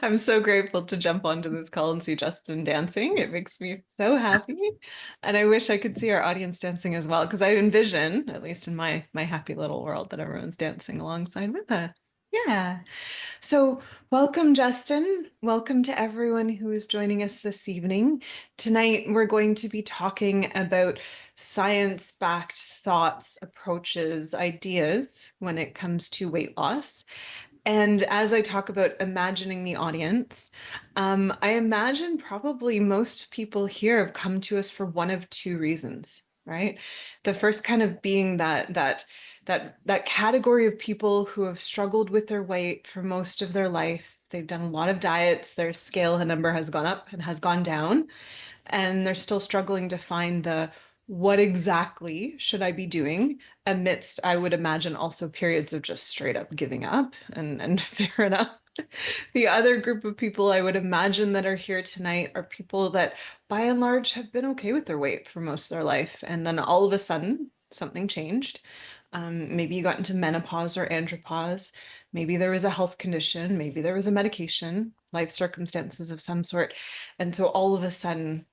I'm so grateful to jump onto this call and see Justin dancing. It makes me so happy. And I wish I could see our audience dancing as well, because I envision, at least in my happy little world, that everyone's dancing alongside with us. Yeah. So, welcome, Justin. Welcome to everyone who is joining us this evening. Tonight, we're going to be talking about science-backed thoughts, approaches, ideas when it comes to weight loss. And as I talk about imagining the audience, I imagine probably most people here have come to us for one of two reasons, right? The first kind of being that category of people who have struggled with their weight for most of their life. They've done a lot of diets, their scale number has gone up and has gone down, and they're still struggling to find the what exactly should I be doing amidst, I would imagine, also periods of just straight up giving up and fair enough. The other group of people I would imagine that are here tonight are people that by and large have been okay with their weight for most of their life. And then all of a sudden, something changed. Maybe you got into menopause or andropause. Maybe there was a health condition. Maybe there was a medication, life circumstances of some sort. And so all of a sudden,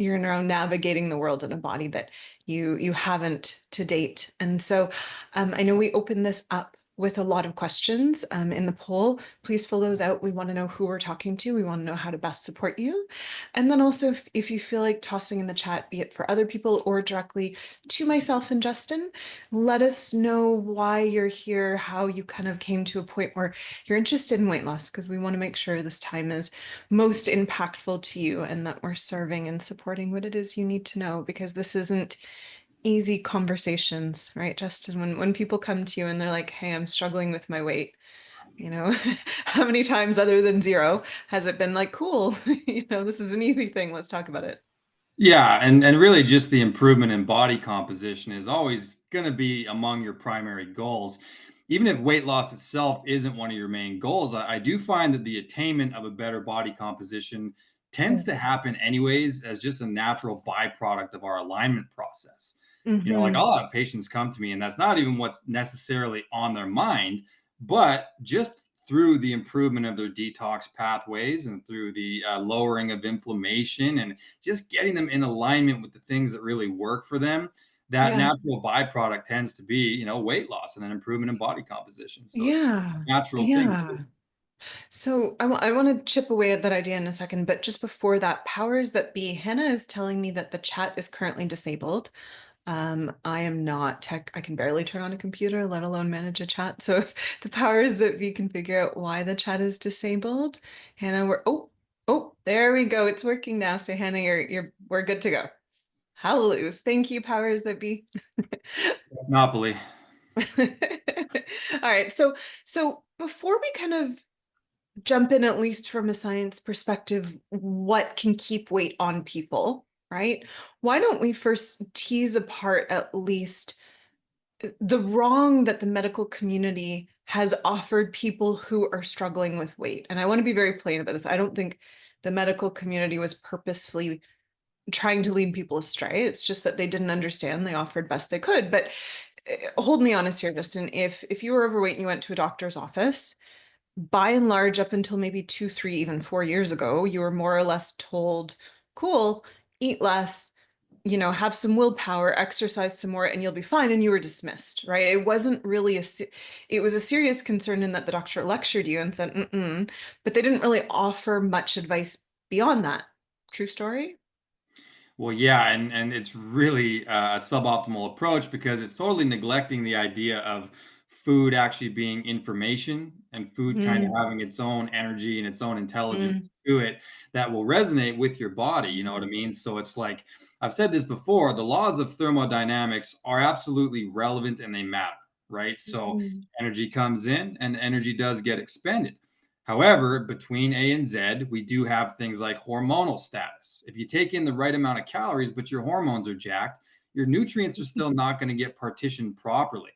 you're now navigating the world in a body that you haven't to date. And so I know we open this up with a lot of questions in the poll. Please fill those out. We want to know who we're talking to. We want to know how to best support you. And then also, if you feel like tossing in the chat, be it for other people or directly to myself and Justin, let us know why you're here, how you kind of came to a point where you're interested in weight loss, because we want to make sure this time is most impactful to you and that we're serving and supporting what it is you need to know, because this isn't easy conversations, right, Justin? When people come to you and they're like, hey, I'm struggling with my weight, you know, how many times other than zero has it been like, cool, this is an easy thing, let's talk about it. Yeah, and really just the improvement in body composition is always going to be among your primary goals. Even if weight loss itself isn't one of your main goals, I do find that the attainment of a better body composition tends to happen anyways as just a natural byproduct of our alignment process. Like Mm-hmm. I'll have patients come to me and that's not even what's necessarily on their mind, but just through the improvement of their detox pathways and through the lowering of inflammation and just getting them in alignment with the things that really work for them, that Yeah. natural byproduct tends to be, weight loss and an improvement in body composition. So it's Yeah. a natural thing to Yeah. do. So I want to chip away at that idea in a second, but just before that, powers that be, Hannah is telling me that the chat is currently disabled. I am not tech. I can barely turn on a computer, let alone manage a chat. So if the powers that be can figure out why the chat is disabled, Hannah, there we go. It's working now. So Hannah, we're good to go. Hallelujah. Thank you, powers that be. Monopoly. All right. So before we kind of jump in, at least from a science perspective, what can keep weight on people, right? Why don't we first tease apart at least the wrong that the medical community has offered people who are struggling with weight? And I want to be very plain about this. I don't think the medical community was purposefully trying to lead people astray. It's just that they didn't understand. They offered best they could. But hold me honest here, Justin. If you were overweight and you went to a doctor's office, by and large, up until maybe 2, 3, even 4 years ago, you were more or less told, cool, eat less, have some willpower, exercise some more, and you'll be fine. And you were dismissed, right? It wasn't really it was a serious concern in that the doctor lectured you and said, mm-mm, but they didn't really offer much advice beyond that. True story? Well, yeah, and it's really a suboptimal approach because it's totally neglecting the idea of food actually being information and food kind of Mm, having its own energy and its own mm, intelligence to it that will resonate with your body. You know what I mean? So it's like I've said this before, the laws of thermodynamics are absolutely relevant and they matter, right? So mm, energy comes in and energy does get expended. However, between A and Z, we do have things like hormonal status. If you take in the right amount of calories, but your hormones are jacked, your nutrients are still not going to get partitioned properly.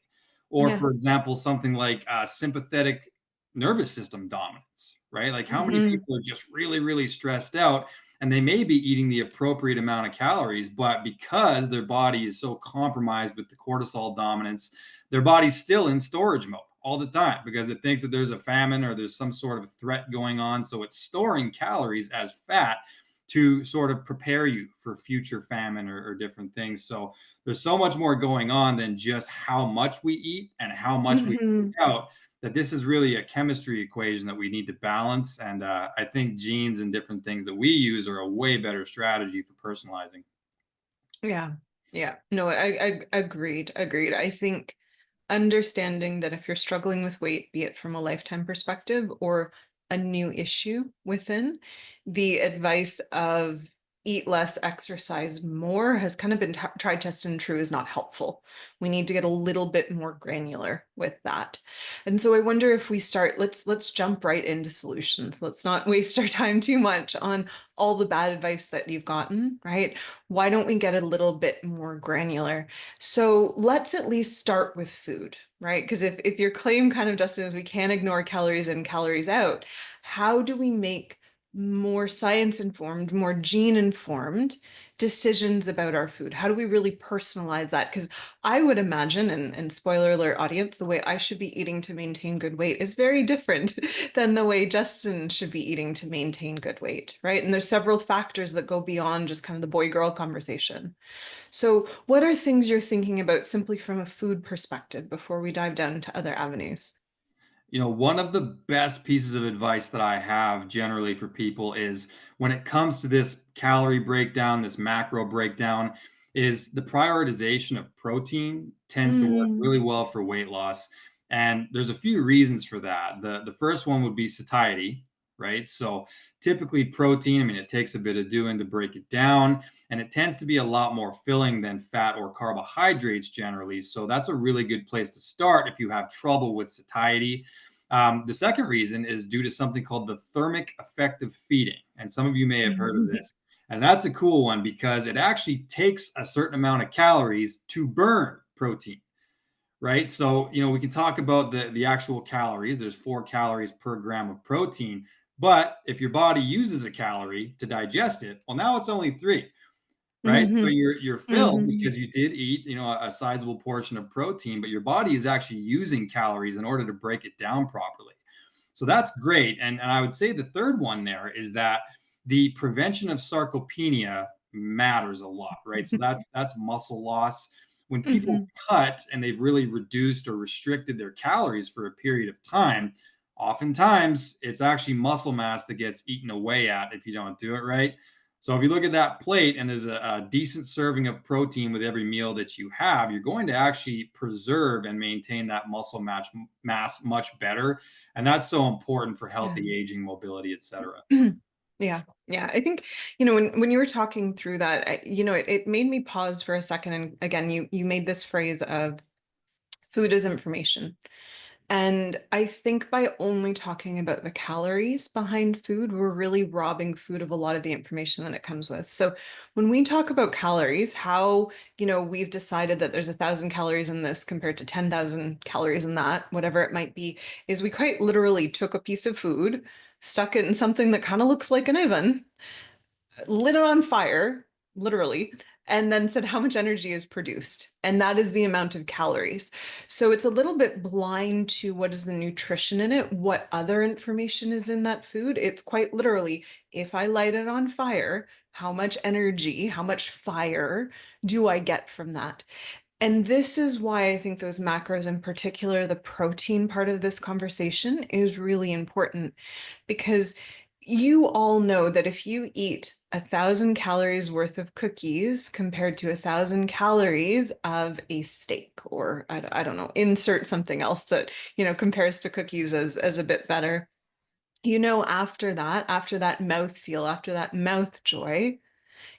Or, yeah. for example, something like sympathetic nervous system dominance, right? Like how many Hmm. people are just really, really stressed out and they may be eating the appropriate amount of calories, but because their body is so compromised with the cortisol dominance, their body's still in storage mode all the time because it thinks that there's a famine or there's some sort of threat going on. So it's storing calories as fat to sort of prepare you for future famine or different things. So there's so much more going on than just how much we eat and how much we Hmm. eat out, that this is really a chemistry equation that we need to balance. And I think genes and different things that we use are a way better strategy for personalizing. Yeah. Yeah. No, I agreed. I think understanding that if you're struggling with weight, be it from a lifetime perspective or a new issue within, the advice of eat less, exercise more has kind of been tried, tested, and true is not helpful. We need to get a little bit more granular with that. And so I wonder if we start, let's jump right into solutions. Let's not waste our time too much on all the bad advice that you've gotten, right? Why don't we get a little bit more granular? So let's at least start with food, right? Because if your claim kind of, Justin, is we can't ignore calories in, calories out, how do we make more science informed, more gene informed decisions about our food? How do we really personalize that? Because I would imagine, and spoiler alert, audience, the way I should be eating to maintain good weight is very different than the way Justin should be eating to maintain good weight, right? And there's several factors that go beyond just kind of the boy girl conversation. So, what are things you're thinking about simply from a food perspective before we dive down into other avenues? One of the best pieces of advice that I have generally for people is when it comes to this calorie breakdown, this macro breakdown, is the prioritization of protein tends to work Mm, really well for weight loss. And there's a few reasons for that. The first one would be satiety, right? So typically protein, I mean, it takes a bit of doing to break it down, and it tends to be a lot more filling than fat or carbohydrates generally. So that's a really good place to start if you have trouble with satiety. The second reason is due to something called the thermic effect of feeding. And some of you may have heard of mhm, this. And that's a cool one because it actually takes a certain amount of calories to burn protein, right? So, we can talk about the actual calories. There's 4 calories per gram of protein. But if your body uses a calorie to digest it, well, now it's only 3, right? So mhm, you're filled mhm. because you did eat, a sizable portion of protein, but your body is actually using calories in order to break it down properly. So that's great. And I would say the third one there is that the prevention of sarcopenia matters a lot, right? So that's muscle loss. When people Mhm. cut and they've really reduced or restricted their calories for a period of time, oftentimes it's actually muscle mass that gets eaten away at if you don't do it right. So if you look at that plate and there's a decent serving of protein with every meal that you have, you're going to actually preserve and maintain that mass much better. And that's so important for Yeah. healthy aging, mobility, etc. Yeah. Yeah. I think, when you were talking through that, it made me pause for a second. And again, you made this phrase of food is information. And I think by only talking about the calories behind food, we're really robbing food of a lot of the information that it comes with. So when we talk about calories, how, we've decided that there's 1,000 calories in this compared to 10,000 calories in that, whatever it might be, is we quite literally took a piece of food, stuck it in something that kind of looks like an oven, lit it on fire, literally, and then said how much energy is produced. And that is the amount of calories. So it's a little bit blind to what is the nutrition in it, what other information is in that food. It's quite literally, if I light it on fire, how much energy, how much fire do I get from that? And this is why I think those macros, in particular, the protein part of this conversation, is really important because you all know that if you eat 1,000 calories worth of cookies compared to 1,000 calories of a steak, or I don't know, insert something else that, compares to cookies as a bit better. After that mouth feel, after that mouth joy,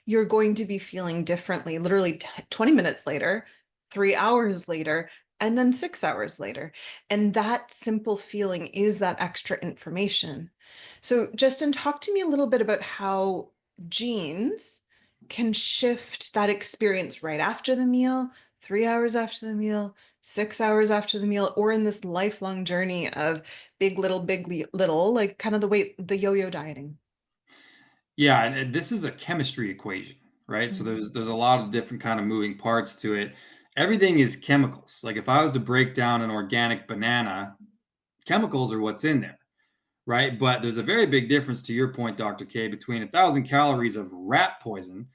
you're going to be feeling differently literally 20 minutes later, 3 hours later, and then 6 hours later. And that simple feeling is that extra information. So, Justin, talk to me a little bit about how genes can shift that experience right after the meal, 3 hours after the meal, 6 hours after the meal, or in this lifelong journey of big little, like kind of the way the yo yo dieting. Yeah, and this is a chemistry equation, right? So Mm. there's a lot of different kind of moving parts to it. everything is chemicals. Like if I was to break down an organic banana, chemicals are what's in there, right? But there's a very big difference, to your point, Dr. K, between 1,000 calories of rat poison,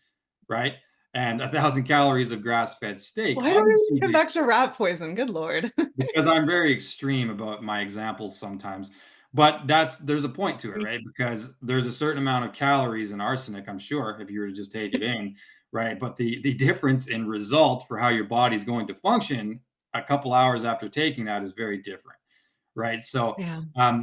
right, and 1,000 calories of grass-fed steak. Why I do we would always see come back to rat poison? Good Lord. because I'm very extreme about my examples sometimes. But there's a point to it, right? Because there's a certain amount of calories in arsenic, I'm sure, if you were to just take it in, right? But the difference in result for how your body's going to function a couple hours after taking that is very different, right? So, Yeah.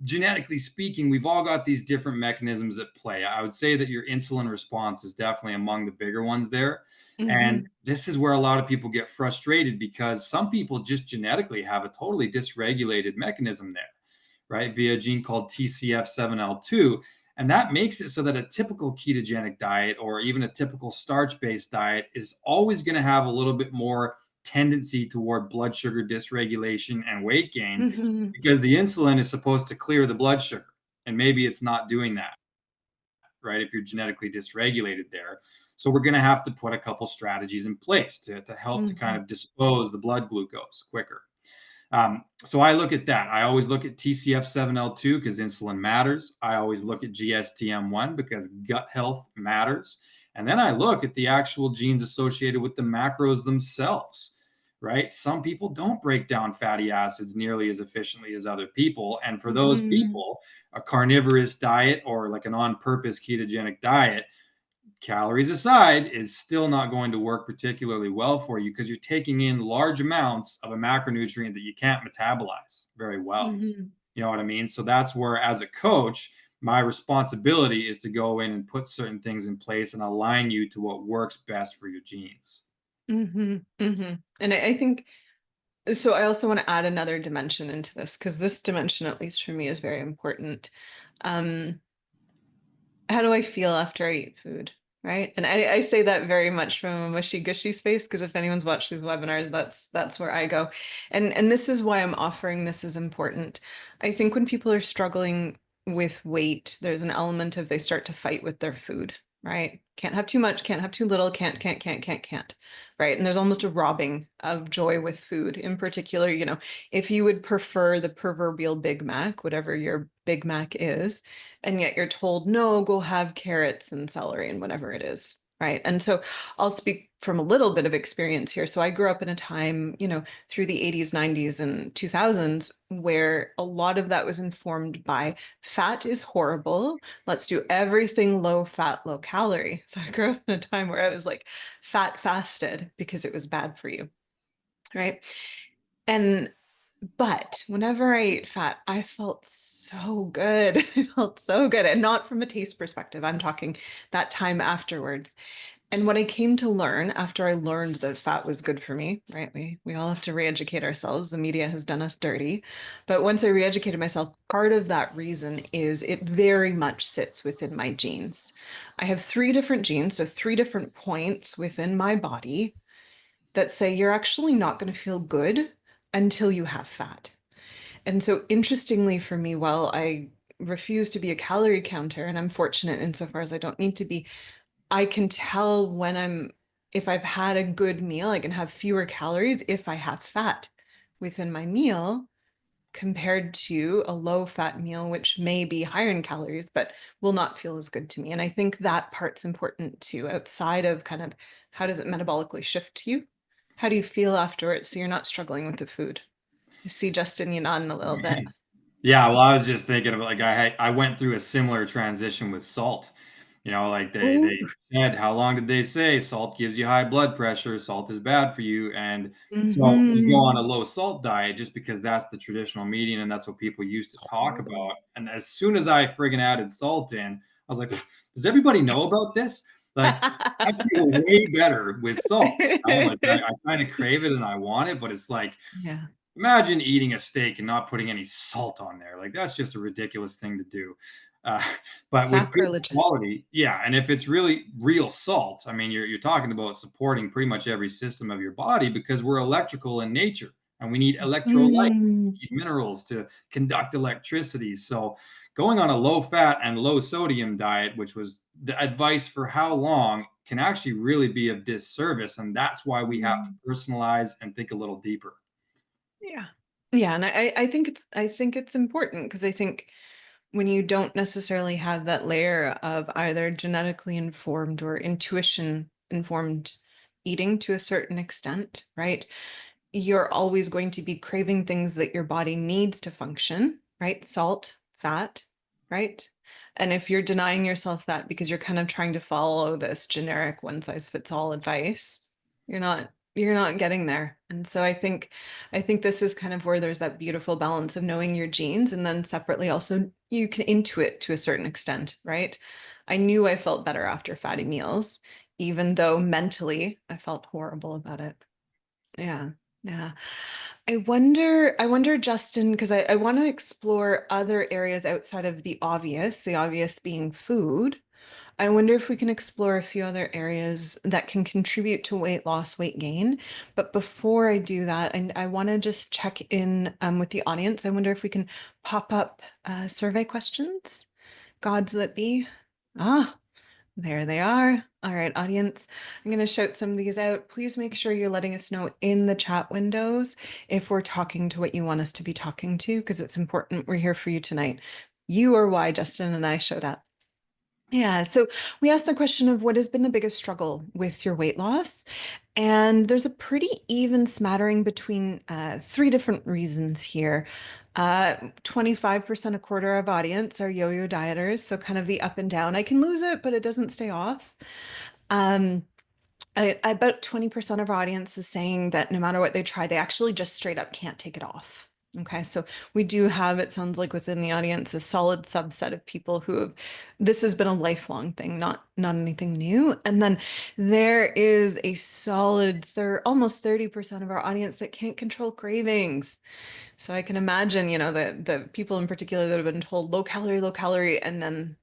genetically speaking, we've all got these different mechanisms at play. I would say that your insulin response is definitely among the bigger ones there. And Hmm. this is where a lot of people get frustrated because some people just genetically have a totally dysregulated mechanism there, right? Via a gene called TCF7L2. And that makes it so that a typical ketogenic diet or even a typical starch based diet is always going to have a little bit more tendency toward blood sugar dysregulation and weight gain Hmm. because the insulin is supposed to clear the blood sugar. And maybe it's not doing that, right? If you're genetically dysregulated there. So we're going to have to put a couple strategies in place to help to kind Hmm. of dispose the blood glucose quicker. So I look at that. I always look at TCF7L2 because insulin matters. I always look at GSTM1 because gut health matters. And then I look at the actual genes associated with the macros themselves, right? Some people don't break down fatty acids nearly as efficiently as other people. And for those Hmm. people, a carnivorous diet or like an on purpose ketogenic diet, calories aside, is still not going to work particularly well for you because you're taking in large amounts of a macronutrient that you can't metabolize very well. Hmm. You know what I mean? So that's where, as a coach, my responsibility is to go in and put certain things in place and align you to what works best for your genes. Hmm. Hmm. And I think so. I also want to add another dimension into this because this dimension, at least for me, is very important. Um, how do I feel after I eat food? Right. And I say that very much from a mushy gushy space because if anyone's watched these webinars, that's where I go. And this is why I'm offering this is important. I think when people are struggling with weight, there's an element of they start to fight with their food, right? Can't have too much, can't have too little, can't. Right. And there's almost a robbing of joy with food. In particular, if you would prefer the proverbial Big Mac, whatever your Big Mac is, and yet you're told, no, go have carrots and celery and whatever it is. Right. And so I'll speak from a little bit of experience here. So I grew up in a time, through the 80s, 90s, and 2000s, where a lot of that was informed by fat is horrible. Let's do everything low fat, low calorie. So I grew up in a time where I was like fat fasted because it was bad for you. Right. And but whenever I ate fat, I felt so good. I felt so good. And not from a taste perspective. I'm talking that time afterwards. And what I came to learn after I learned that fat was good for me, right? We all have to re-educate ourselves. The media has done us dirty. But once I re-educated myself, part of that reason is it very much sits within my genes. I have three different genes, so three different points within my body that say you're actually not going to feel good until you have fat. And so, interestingly for me, while I refuse to be a calorie counter, and I'm fortunate insofar as I don't need to be, I can tell if I've had a good meal, I can have fewer calories if I have fat within my meal compared to a low fat meal, which may be higher in calories, but will not feel as good to me. And I think that part's important too, outside of kind of how does it metabolically shift you? How do you feel afterwards so you're not struggling with the food? I see Justin, you nodding a little bit. Yeah, well, I was just thinking about like I went through a similar transition with salt. Like Oh, they said, how long did they say salt gives you high blood pressure, salt is bad for you, and so you go on a mm-hmm. low salt diet just because that's the traditional median and that's what people used to It's talk horrible. about. And as soon as I friggin' added salt in, I was like, does everybody know about this? Like, I feel way better with salt. Like I kind of crave it and I want it, but it's like Yeah, imagine eating a steak and not putting any salt on there. Like that's just a ridiculous thing to do. Uh, but with good sacrilegious. quality, yeah. And if it's really real salt, I mean, you're talking about supporting pretty much every system of your body because we're electrical in nature and we need electrolytes, Mm. we need minerals to conduct electricity. So going on a low fat and low sodium diet, which was the advice for how long, can actually really be of disservice. And that's why we have Mm. to personalize and think a little deeper. Yeah. Yeah, and I think it's important because I think when you don't necessarily have that layer of either genetically informed or intuition informed eating to a certain extent, right? You're always going to be craving things that your body needs to function, right? Salt, fat, right? And if you're denying yourself that because you're kind of trying to follow this generic one size fits all advice, you're not getting there. And so I think this is kind of where there's that beautiful balance of knowing your genes and then separately also you can intuit to a certain extent, right? I knew I felt better after fatty meals, even though mentally I felt horrible about it. Yeah. Yeah. I wonder, Justin, because I want to explore other areas outside of the obvious being food. I wonder if we can explore a few other areas that can contribute to weight loss, weight gain. But before I do that, I want to just check in with the audience. I wonder if we can pop up survey questions. Gods that be. Ah, there they are. All right, audience. I'm going to shout some of these out. Please make sure you're letting us know in the chat windows if we're talking to what you want us to be talking to, because it's important. We're here for you tonight. You are why Justin and I showed up. Yeah, so we asked the question of what has been the biggest struggle with your weight loss? And there's a pretty even smattering between three different reasons here. 25%, a quarter of audience are yo-yo dieters, so kind of the up and down. I can lose it, but it doesn't stay off. Um, about 20% of our audience is saying that no matter what they try, they actually just straight up can't take it off. Okay, so we do have, it sounds like within the audience, a solid subset of people who have, this has been a lifelong thing, not anything new. And then there is a solid almost 30% of our audience that can't control cravings. So I can imagine, the people in particular that have been told low calorie, and then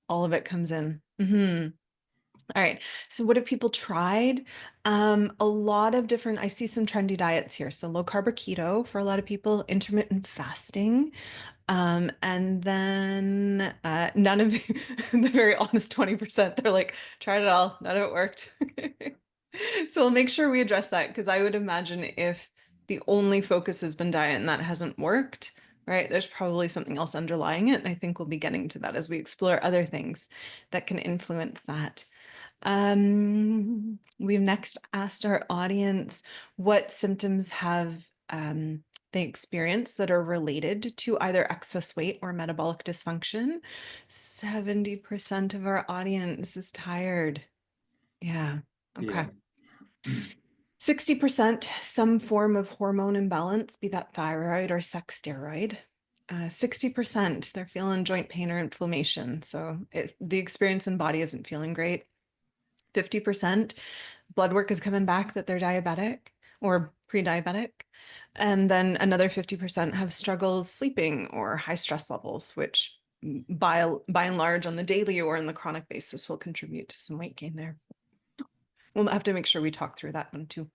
all of it comes in. All right. So what have people tried? A lot of different, I see some trendy diets here. So low carb or keto for a lot of people, intermittent fasting. And then none of the very honest 20%, they're like, tried it all, none of it worked. So we'll make sure we address that because I would imagine if the only focus has been diet and that hasn't worked, right, there's probably something else underlying it. And I think we'll be getting to that as we explore other things that can influence that. We've next asked our audience what symptoms have they experienced that are related to either excess weight or metabolic dysfunction. 70% of our audience is tired. Yeah. Yeah. Okay. 60% some form of hormone imbalance, be that thyroid or sex steroid. 60% they're feeling joint pain or inflammation. So the experience in body isn't feeling great. 50% blood work is coming back that they're diabetic or pre-diabetic. And then another 50% have struggles sleeping or high stress levels, which by and large on the daily or on the chronic basis will contribute to some weight gain there. We'll have to make sure we talk through that one too.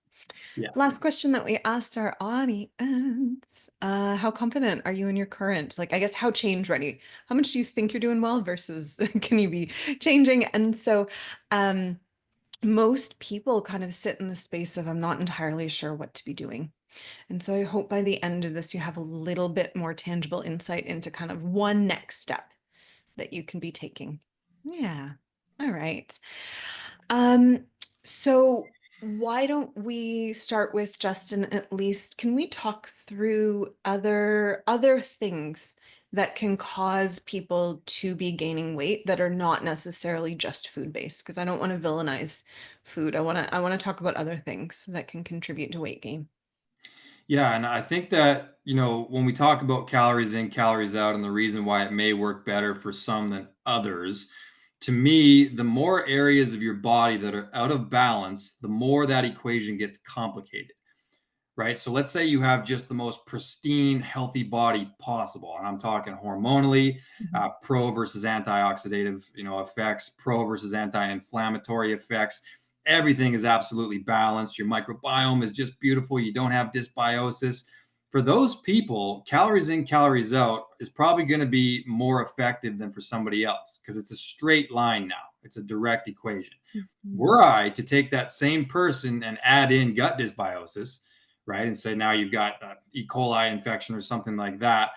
Yeah. Last question that we asked our audience, how confident are you in your current, like, I guess, how change ready? How much do you think you're doing well versus can you be changing? And so, most people kind of sit in the space of I'm not entirely sure what to be doing. And so I hope by the end of this, you have a little bit more tangible insight into kind of one next step that you can be taking. Yeah. All right. Um, so why don't we start with Justin at least? Can we talk through other things that can cause people to be gaining weight that are not necessarily just food based? Because I don't want to villainize food. I want to talk about other things that can contribute to weight gain. Yeah, and I think that, when we talk about calories in, calories out, and the reason why it may work better for some than others, to me, the more areas of your body that are out of balance, the more that equation gets complicated, right? So let's say you have just the most pristine, healthy body possible, and I'm talking hormonally, Mhm. pro versus antioxidative, effects, pro versus anti-inflammatory effects. Everything is absolutely balanced. Your microbiome is just beautiful. You don't have dysbiosis. For those people, calories in, calories out is probably going to be more effective than for somebody else because it's a straight line now. It's a direct equation. Mhm. Were I to take that same person and add in gut dysbiosis, right, and say now you've got E. coli infection or something like that,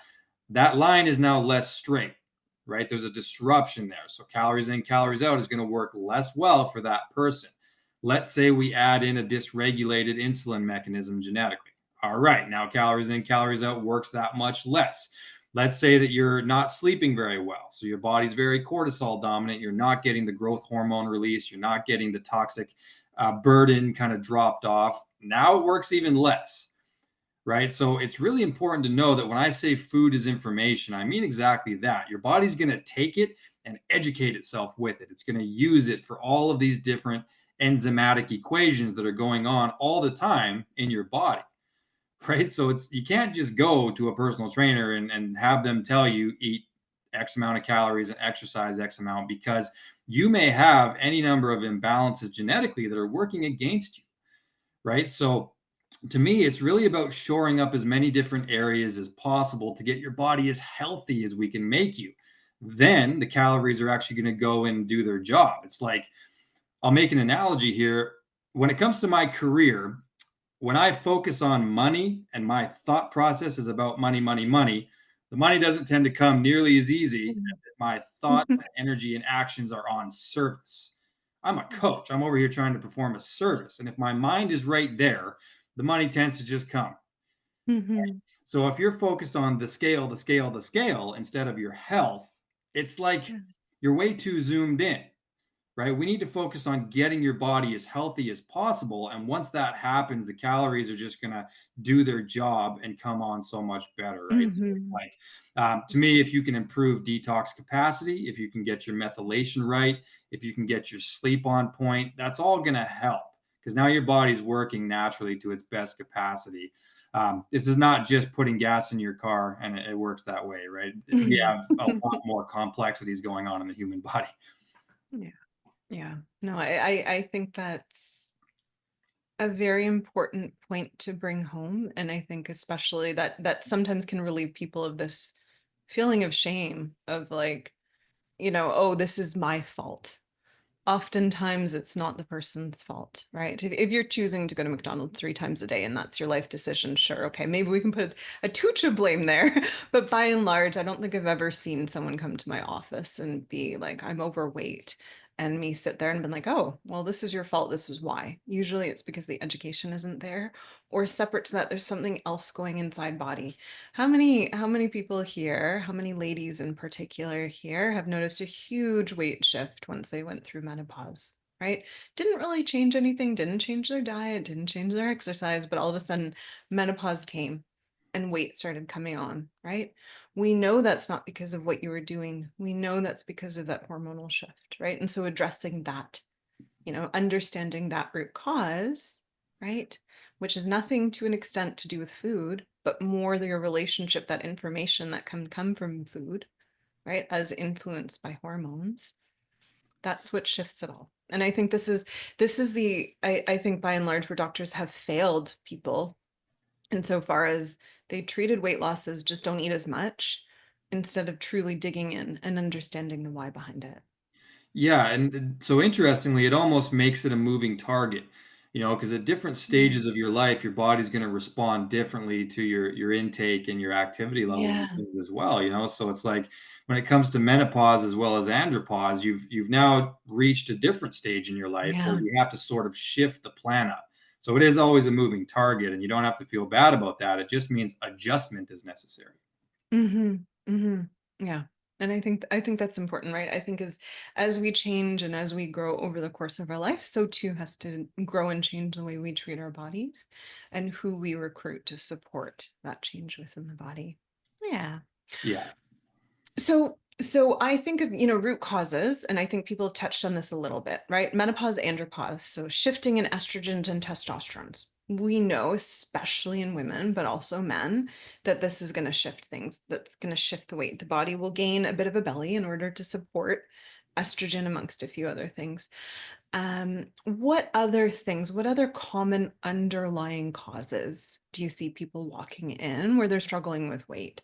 that line is now less straight, right? There's a disruption there. So calories in, calories out is going to work less well for that person. Let's say we add in a dysregulated insulin mechanism genetically. All right, now calories in, calories out works that much less. Let's say that you're not sleeping very well. So your body's very cortisol dominant. You're not getting the growth hormone release. You're not getting the toxic burden kind of dropped off. Now it works even less, right? So it's really important to know that when I say food is information, I mean exactly that. Your body's going to take it and educate itself with it. It's going to use it for all of these different enzymatic equations that are going on all the time in your body, right? So it's you can't just go to a personal trainer and have them tell you eat X amount of calories and exercise X amount because you may have any number of imbalances genetically that are working against you, right? So to me, it's really about shoring up as many different areas as possible to get your body as healthy as we can make you. Then the calories are actually going to go and do their job. It's like, I'll make an analogy here. When it comes to my career, when I focus on money and my thought process is about money, money, money, the money doesn't tend to come nearly as easy Mhm. as if my thought, energy, and actions are on service. I'm a Mhm. coach. I'm over here trying to perform a service. And if my mind is right there, the money tends to just come. Mhm. So if you're focused on the scale, the scale, the scale instead of your health, it's like Yeah. you're way too zoomed in, right? We need to focus on getting your body as healthy as possible. And once that happens, the calories are just going to do their job and come on so much better, right? So, Mhm. like, to me, if you can improve detox capacity, if you can get your methylation right, if you can get your sleep on point, that's all going to help because now your body's working naturally to its best capacity. This is not just putting gas in your car and it works that way, right? We Mhm. have a lot more complexities going on in the human body. Yeah. Yeah. No, I think that's a very important point to bring home. And I think especially that sometimes can relieve people of this feeling of shame of like, oh, this is my fault. Oftentimes it's not the person's fault, right? If you're choosing to go to McDonald's 3 times a day and that's your life decision, sure, okay, maybe we can put a touch of blame there. But by and large, I don't think I've ever seen someone come to my office and be like, I'm overweight. And me sit there and been like, oh, well, this is your fault. This is why. Usually it's because the education isn't there, or separate to that, there's something else going inside body. How many people here, how many ladies in particular here have noticed a huge weight shift once they went through menopause, right? Didn't really change anything, didn't change their diet, didn't change their exercise, but all of a sudden menopause came and weight started coming on, right? We know that's not because of what you were doing. We know that's because of that hormonal shift, right? And so addressing that, understanding that root cause, right? Which is nothing to an extent to do with food, but more your relationship, that information that can come from food, right? As influenced by hormones. That's what shifts it all. And I think this is I think by and large where doctors have failed people insofar as they treated weight loss as just don't eat as much instead of truly digging in and understanding the why behind it. Yeah, and so interestingly, it almost makes it a moving target, because at different stages of your life, your body's going to respond differently to your intake and your activity levels and Yeah. things as well. So it's like when it comes to menopause as well as andropause, you've now reached a different stage in your life where Yeah. you have to sort of shift the plan up. So it is always a moving target, and you don't have to feel bad about that. It just means adjustment is necessary. Mhm. Mhm. Yeah. And I think that's important, right? I think as we change and as we grow over the course of our life, so too has to grow and change the way we treat our bodies and who we recruit to support that change within the body. Yeah. Yeah. So I think of, root causes, and I think people have touched on this a little bit, right? Menopause, andropause, so shifting in estrogens and testosterons. We know, especially in women, but also men, that this is going to shift things. That's going to shift the weight. The body will gain a bit of a belly in order to support estrogen, amongst a few other things. What other things, what other common underlying causes do you see people walking in where they're struggling with weight?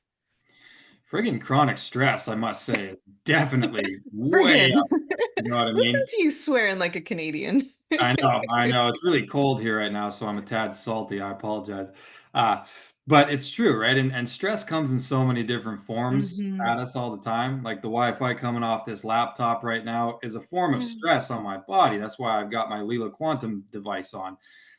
Friggin' chronic stress, I must say, is definitely way Friggin'. You know what I Listen mean? to you swearing like a Canadian. I know, I know. It's really cold here right now, so I'm a tad salty. I apologize. Uh, but it's true, right? And stress comes in so many different forms Hmm. at us all the time. Like the Wi-Fi coming off this laptop right now is a form of Yeah. stress on my body. That's why I've got my Lila Quantum device on.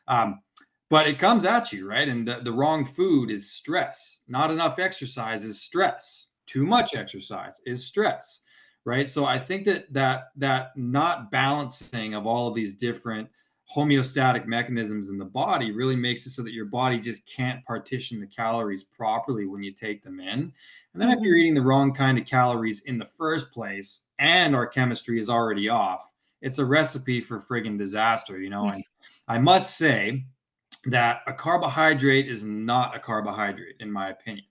Um, but it comes at you, right? And the wrong food is stress. Not enough exercise is stress. Too much exercise is stress, right? So I think that not balancing of all of these different homeostatic mechanisms in the body really makes it so that your body just can't partition the calories properly when you take them in. And then if you're Hmm. eating the wrong kind of calories in the first place and our chemistry is already off, it's a recipe for friggin' disaster, you know? And I must say that a carbohydrate is not a carbohydrate, in my opinion.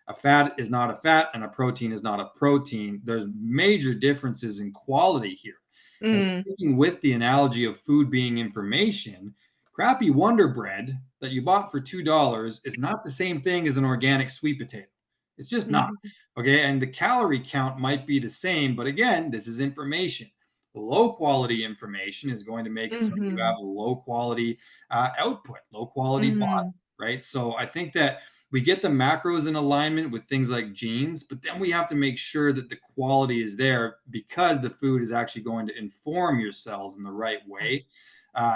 A fat is not a fat, and a protein is not a protein. There's major differences in quality here. And Mm. sticking with the analogy of food being information, crappy Wonder Bread that you bought for $2 is not the same thing as an organic sweet potato. It's just not. Mhm. Okay. And the calorie count might be the same, but again, this is information. Low quality information is going to make it so that you have Mhm. low quality output, low quality body, Mhm. right? So I think that we get the macros in alignment with things like genes, but then we have to make sure that the quality is there because the food is actually going to inform your cells in the right Yeah. way.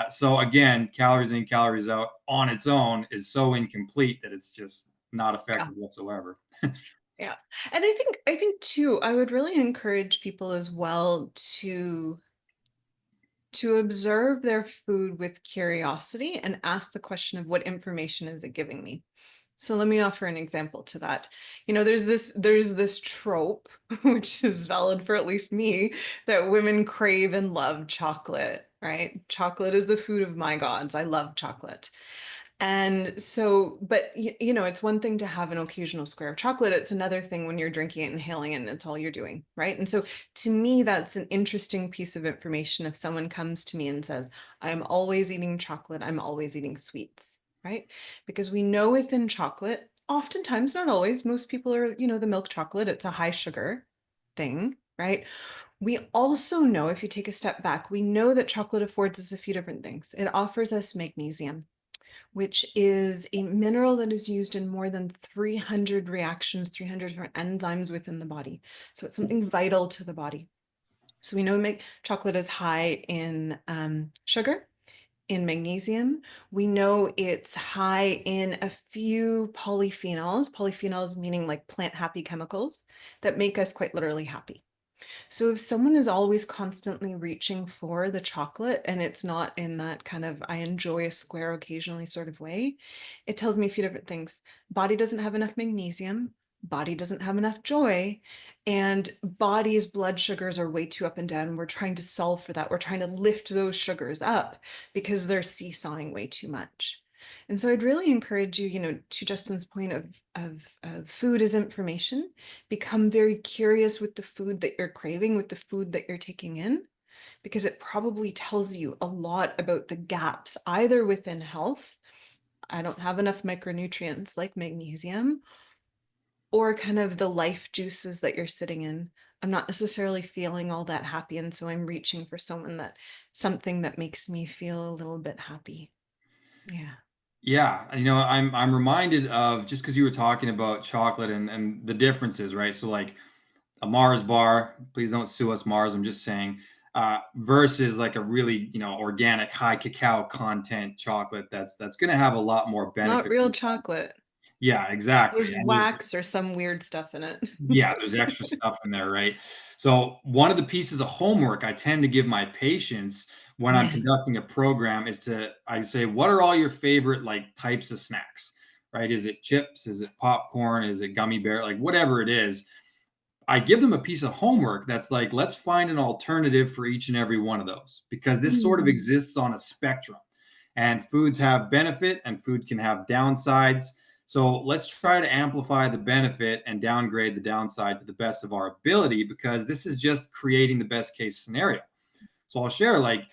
So again, calories in, calories out on its own is so incomplete that it's just not Yeah. effective whatsoever. Yeah. And I think too, I would really encourage people as well to observe their food with curiosity and ask the question of what information is it giving me. So let me offer an example to that. There's this trope, which is valid for at least me, that women crave and love chocolate, right? Chocolate is the food of my gods. I love chocolate. And so, but it's one thing to have an occasional square of chocolate. It's another thing when you're drinking it, inhaling it, and it's all you're doing, right? And so, to me, that's an interesting piece of information. If someone comes to me and says, "I'm always eating chocolate, I'm always eating sweets," right? Because we know within chocolate, oftentimes, not always, most people are, the milk chocolate, it's a high sugar thing, right? We also know, if you take a step back, we know that chocolate affords us a few different things. It offers us magnesium, which is a mineral that is used in more than 300 reactions, 300 different enzymes within the body. So it's something vital to the body. So we know chocolate is high in sugar, in magnesium. We know it's high in a few polyphenols, polyphenols meaning like plant happy chemicals that make us quite literally happy. So if someone is always constantly reaching for the chocolate and it's not in that kind of I enjoy a square occasionally sort of way, it tells me a few different things. Body doesn't have enough magnesium, body doesn't have enough joy, and body's blood sugars are way too up and down. We're trying to solve for that. We're trying to lift those sugars up because they're seesawing way too much. And so I'd really encourage you, to Justin's point of food as information, become very curious with the food that you're craving, with the food that you're taking in, because it probably tells you a lot about the gaps, either within health, I don't have enough micronutrients like magnesium, or kind of the life juices that you're sitting in. I'm not necessarily feeling all that happy. And so I'm reaching for something that makes me feel a little bit happy. Yeah. Yeah, I'm reminded of just because you were talking about chocolate and the differences, right? So like a Mars bar, please don't sue us, Mars. I'm just saying, versus like a really organic high cacao content chocolate that's going to have a lot more Not benefit. real chocolate. Yeah, exactly. There's And there's wax or some weird stuff in it. yeah, there's extra stuff in there, right? So one of the pieces of homework I tend to give my patients when I'm conducting a program is I say, what are all your favorite like types of snacks, right? Is it chips? Is it popcorn? Is it gummy bear? Like whatever it is, I give them a piece of homework that's like, let's find an alternative for each and every one of those because this sort of Mm. exists on a spectrum and foods have benefit and food can have downsides. So let's try to amplify the benefit and downgrade the downside to the best of our ability because this is just creating the best case scenario. So I'll share like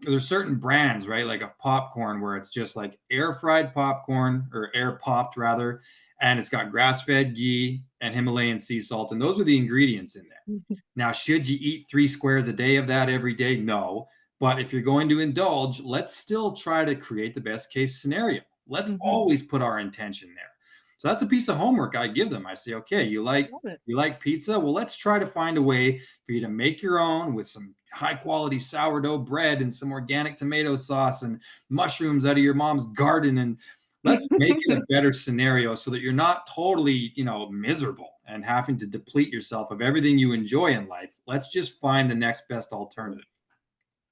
there's certain brands, right? Like of popcorn where it's just like air fried popcorn or air popped rather. and it's got grass-fed ghee and Himalayan sea salt, and those are the ingredients in there. Now, should you eat 3 squares a day of that every day? No. But if you're going to indulge, let's still try to create the best case scenario. Let's Mhm. always put our intention there. So that's a piece of homework I give them. I say, okay, Love it. you like pizza? Well, let's try to find a way for you to make your own with some high quality sourdough bread and some organic tomato sauce and mushrooms out of your mom's garden. And let's make it a better scenario so that you're not totally, miserable and having to deplete yourself of everything you enjoy in life. Let's just find the next best alternative.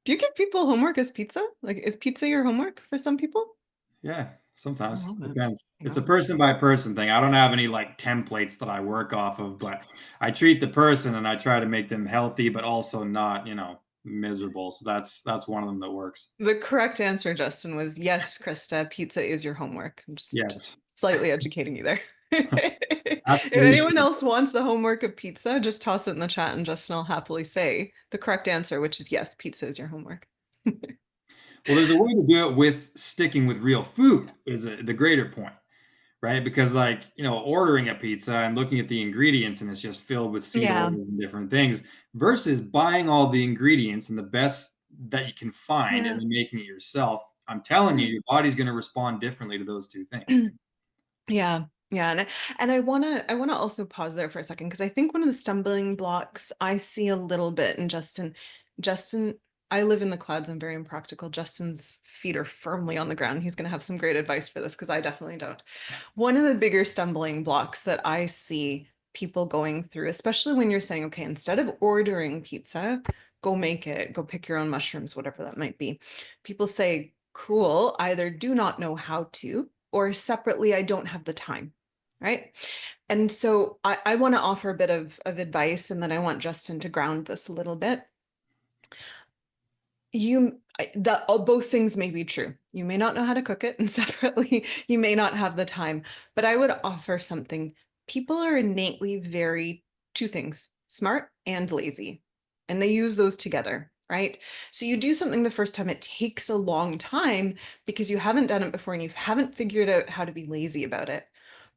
Do you give people homework as pizza? Like, is pizza your homework for some people? Yeah, I sometimes love it. depends. It's a Yeah. person by person thing. I don't have any like templates that I work off of, but I treat the person and I try to make them healthy, but also not, miserable. So that's one of them that works. The correct answer, Justin, was yes, Krista, pizza is your homework. I'm just Yes, slightly educating you there. If anyone aspirational. else wants the homework of pizza, just toss it in the chat and Justin will happily say the correct answer, which is yes, pizza is your homework. Well, there's a way to do it with sticking with real food is the greater point, right? Because like, ordering a pizza and looking at the ingredients and it's just filled with seed Yeah. oils and different things versus buying all the ingredients and the best that you can find and Yeah. then making it yourself. I'm telling you, your body's going to respond differently to those two things. Yeah. Yeah. And I wanna also pause there for a second because I think one of the stumbling blocks I see a little bit in Justin, I live in the clouds. I'm very impractical. Justin's feet are firmly on the ground. He's gonna have some great advice for this because I definitely don't. One of the bigger stumbling blocks that I see people going through, especially when you're saying, okay, instead of ordering pizza, go make it, go pick your own mushrooms, whatever that might be. People say, cool, either do not know how to, or separately, I don't have the time. Right. And so I want to offer a bit of advice, and then I want Justin to ground this a little bit. Both things may be true. You may not know how to cook it, and separately, you may not have the time. But I would offer something. People are innately very two things, smart and lazy, and they use those together, right? So you do something the first time, it takes a long time because you haven't done it before and you haven't figured out how to be lazy about it.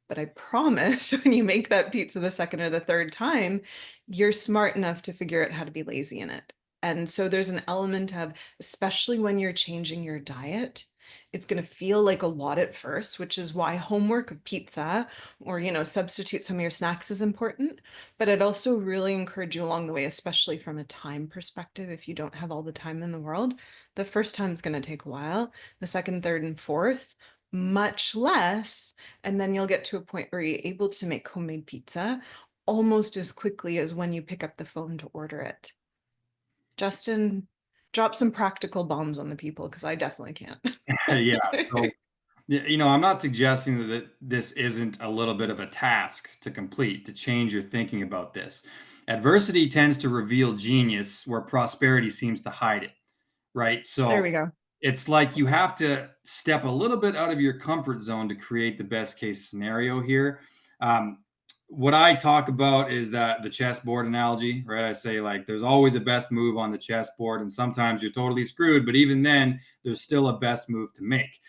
But I promise when you make that pizza the second or the third time, you're smart enough to figure out how to be lazy in it. And so there's an element of, especially when you're changing your diet, it's going to feel like a lot at first, which is why homework of pizza or, substitute some of your snacks is important. But I'd also really encourage you along the way, especially from a time perspective. If you don't have all the time in the world, the first time is going to take a while. The second, third, and fourth, much less. And then you'll get to a point where you're able to make homemade pizza almost as quickly as when you pick up the phone to order it. Justin, drop some practical bombs on the people because I definitely can't. Yeah. So, I'm not suggesting that this isn't a little bit of a task to complete, to change your thinking about this. Adversity tends to reveal genius where prosperity seems to hide it, right? There So we go. it's like you have to step a little bit out of your comfort zone to create the best case scenario here. Um, what I talk about is that the chessboard analogy, right? I say like there's always a best move on the chessboard, and sometimes you're totally screwed, but even then, there's still a best move to make.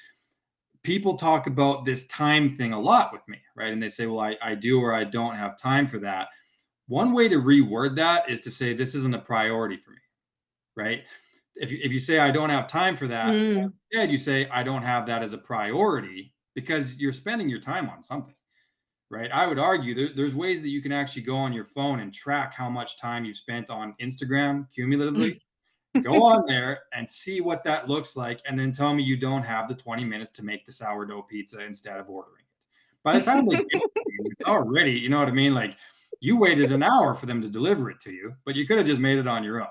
People talk about this time thing a lot with me, right? And they say, well, I do or I don't have time for that. One way to reword that is to say, this isn't a priority for me, right? If you say, I don't have time for that, Mm. instead you say, I don't have that as a priority because you're spending your time on something, right? I would argue there's ways that you can actually go on your phone and track how much time you've spent on Instagram cumulatively. Go on there and see what that looks like, and then tell me you don't have the 20 minutes to make the sourdough pizza instead of ordering it. By the time they get it to you, it's already, you know what I mean? Like you waited an hour for them to deliver it to you, but you could have just made it on your own,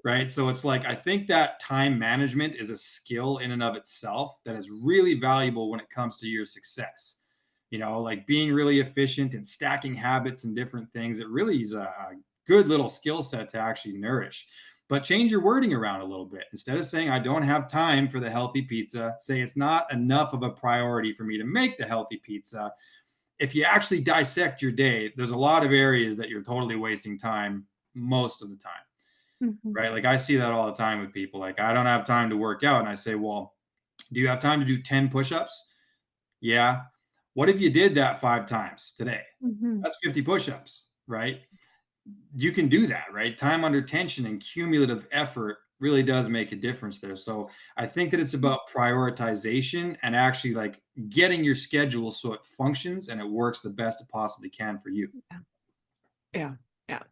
right? So it's like I think that time management is a skill in and of itself that is really valuable when it comes to your success. Like being really efficient and stacking habits and different things. It really is a good little skill set to actually nourish. But change your wording around a little bit. Instead of saying, I don't have time for the healthy pizza, say it's not enough of a priority for me to make the healthy pizza. If you actually dissect your day, there's a lot of areas that you're totally wasting time most of the time, Mhm. right? Like I see that all the time with people. Like, I don't have time to work out. And I say, well, do you have time to do 10 push ups? Yeah. What if you did that 5 times today? Mhm. That's 50 push-ups, right? You can do that, right? Time under tension and cumulative effort really does make a difference there. So I think that it's about prioritization and actually like getting your schedule so it functions and it works the best it possibly can for you. Yeah. Yeah. Yeah.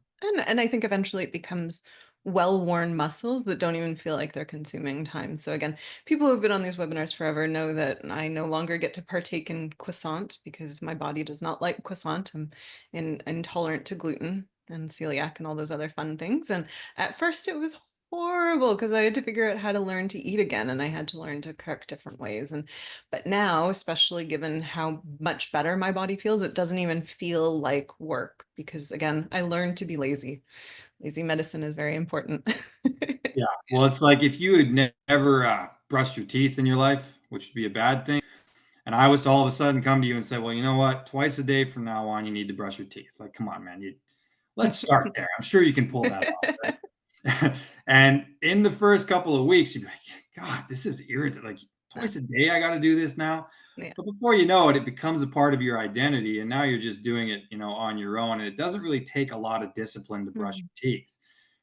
And I think eventually it becomes well-worn muscles that don't even feel like they're consuming time. So again, people who've been on these webinars forever know that I no longer get to partake in croissant because my body does not like croissant. I'm intolerant to gluten and celiac and all those other fun things. And at first it was horrible because I had to figure out how to learn to eat again and I had to learn to cook different ways. And but now, especially given how much better my body feels, it doesn't even feel like work because, again, I learned to be lazy. Lazy medicine is very important. Yeah. Well, it's like if you had never brushed your teeth in your life, which would be a bad thing, and I was to all of a sudden come to you and say, well, you know what? Twice a day from now on, you need to brush your teeth. Like, come on, man. Let's start there. I'm sure you can pull that off, right? And in the first couple of weeks, you'd be like, God, this is irritating. Like twice a day, I got to do this now. Yeah. But before you know it, it becomes a part of your identity. And now you're just doing it, on your own. And it doesn't really take a lot of discipline to brush Mhm. your teeth,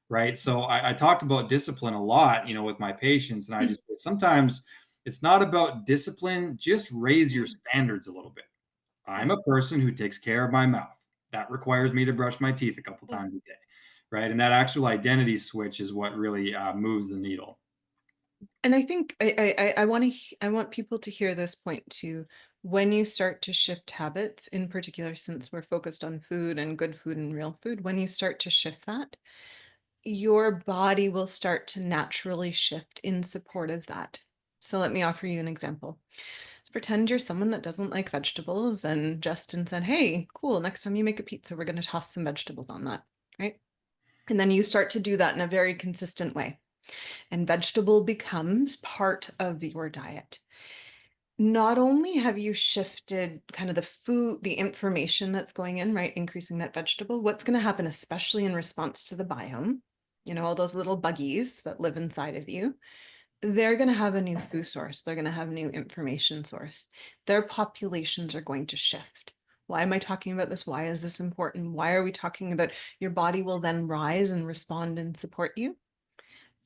right? So I talk about discipline a lot, with my patients. And I just say, sometimes it's not about discipline, just raise your standards a little bit. I'm Yeah. a person who takes care of my mouth. That requires me to brush my teeth a couple Yeah. times a day, right? And that actual identity switch is what really moves the needle. And I think I want to I want people to hear this point too. When you start to shift habits, in particular, since we're focused on food and good food and real food, when you start to shift that, your body will start to naturally shift in support of that. So let me offer you an example. Let's pretend you're someone that doesn't like vegetables, and Justin said, hey, cool, next time you make a pizza, we're going to toss some vegetables on that, right? And then you start to do that in a very consistent way. And vegetable becomes part of your diet. Not only have you shifted kind of the food, the information that's going in, right? Increasing that vegetable, what's going to happen, especially in response to the biome, all those little buggies that live inside of you, they're going to have a new food source. They're going to have new information source. Their populations are going to shift. Why am I talking about this? Why is this important? Why are we talking about your body will then rise and respond and support you?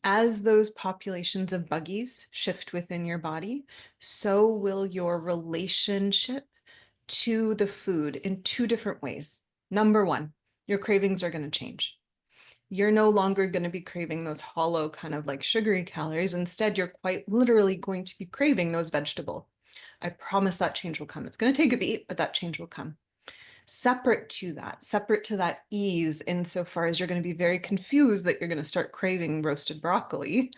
As those populations of buggies shift within your body, so will your relationship to the food in two different ways. Number one, your cravings are going to change. You're no longer going to be craving those hollow, kind of like sugary calories. Instead, you're quite literally going to be craving those vegetable. I promise that change will come. It's going to take a beat, but that change will come. Separate to that ease, insofar as you're going to be very confused that you're going to start craving roasted broccoli,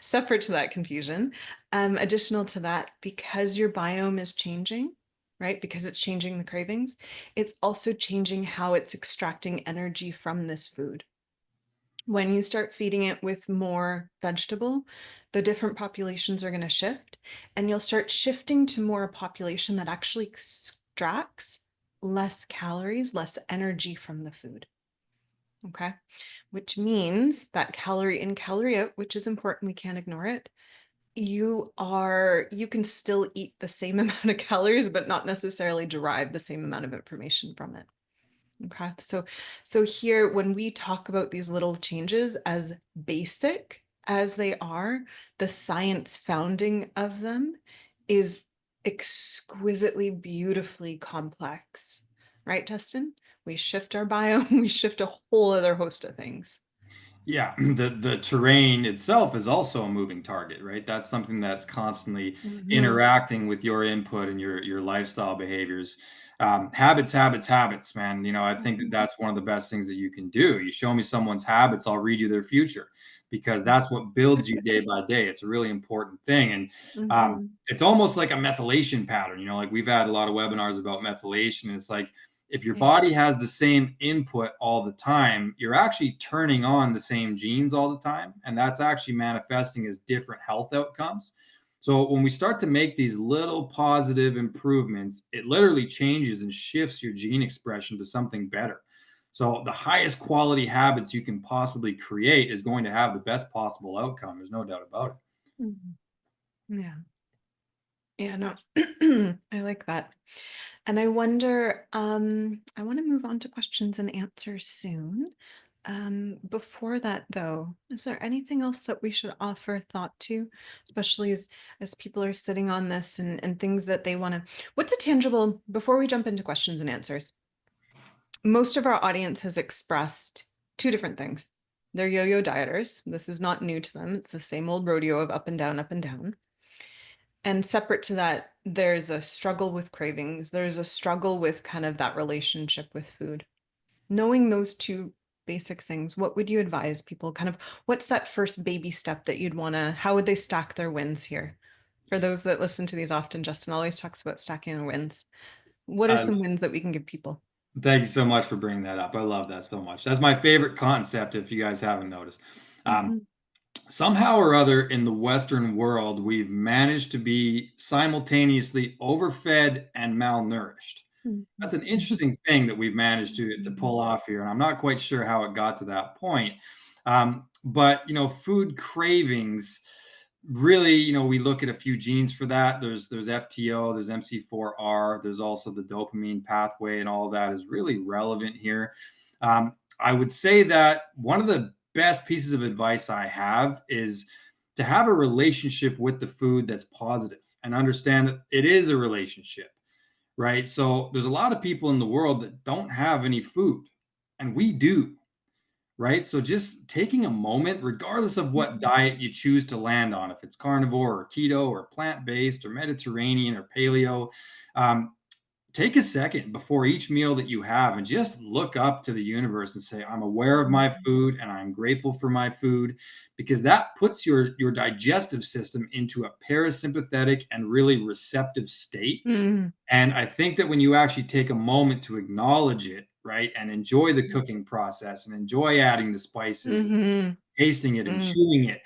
separate to that confusion. Additional to that, because your biome is changing, right? Because it's changing the cravings, it's also changing how it's extracting energy from this food. When you start feeding it with more vegetable, the different populations are going to shift, and you'll start shifting to more a population that actually extracts less calories, less energy from the food. Okay. Which means that calorie in, calorie out, which is important, we can't ignore it. You can still eat the same amount of calories, but not necessarily derive the same amount of information from it. Okay. So here, when we talk about these little changes, as basic as they are, the science founding of them is exquisitely, beautifully complex. Right, Justin? We shift our biome, we shift a whole other host of things. Yeah, the terrain itself is also a moving target, right? That's something that's constantly Mhm. interacting with your input and your lifestyle behaviors. Habits, habits, habits, man. I think that Mhm. that's one of the best things that you can do. You show me someone's habits, I'll read you their future because that's what builds you day by day. It's a really important thing, and Mhm. it's almost like a methylation pattern. Like we've had a lot of webinars about methylation. And it's like if your Yeah. body has the same input all the time, you're actually turning on the same genes all the time. And that's actually manifesting as different health outcomes. So when we start to make these little positive improvements, it literally changes and shifts your gene expression to something better. So the highest quality habits you can possibly create is going to have the best possible outcome. There's no doubt about it. Mhm. Yeah. Yeah, no, I like that. And I wonder, I want to move on to questions and answers soon. Before that, though, is there anything else that we should offer thought to, especially as people are sitting on this and things that they want to? What's a tangible, before we jump into questions and answers, most of our audience has expressed two different things. They're yo-yo dieters. This is not new to them. It's the same old rodeo of up and down, up and down. And separate to that, there's a struggle with cravings. There's a struggle with kind of that relationship with food. Knowing those two basic things, what would you advise people? Kind of what's that first baby step that you'd want to, how would they stack their wins here? For those that listen to these often, Justin always talks about stacking their wins. What are Uh, some wins that we can give people? Thank you so much for bringing that up. I love that so much. That's my favorite concept, if you guys haven't noticed. Um, Mhm. Somehow or other in the Western world, we've managed to be simultaneously overfed and malnourished. That's an interesting thing that we've managed to pull off here, and I'm not quite sure how it got to that point. But food cravings really, we look at a few genes for that. There's FTO, there's MC4R, there's also the dopamine pathway, and all of that is really relevant here. I would say that one of the best pieces of advice I have is to have a relationship with the food that's positive and understand that it is a relationship, right? So there's a lot of people in the world that don't have any food, and we do, right? So just taking a moment, regardless of what diet you choose to land on, if it's carnivore or keto or plant based or Mediterranean or paleo, um, take a second before each meal that you have and just look up to the universe and say, I'm aware of my food and I'm grateful for my food, because that puts your digestive system into a parasympathetic and really receptive state. Mm, And I think that when you actually take a moment to acknowledge it, right, and enjoy the cooking process and enjoy adding the spices, mhm, tasting it and mm, chewing it,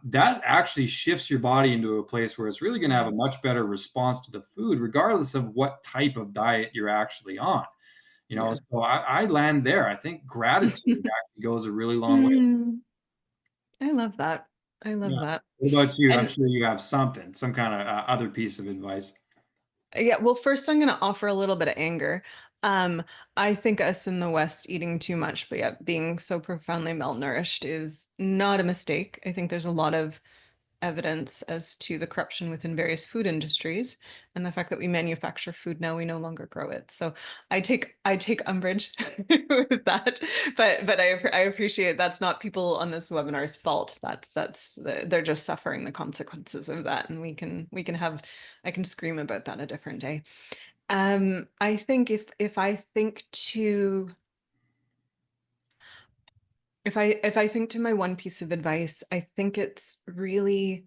that actually shifts your body into a place where it's really going to have yeah, a much better response to the food, regardless of what type of diet you're actually on. yeah. So I land there. I think gratitude actually goes a really long way. Mm, I love that. I Yeah. love that. What about you? I'm And sure you have something, some kind of other piece of advice. yeah, well, first I'm going to offer a little bit of anger. Um, I think us in the West eating too much, but yet being so profoundly malnourished is not a mistake. I think there's a lot of evidence as to the corruption within various food industries and the fact that we manufacture food now, we no longer grow it. So I take umbrage with that, but I appreciate that's not people on this webinar's fault. They're just suffering the consequences of that, and we can have I can scream about that a different day. I think if I think to if I think to my one piece of advice, I think it's really,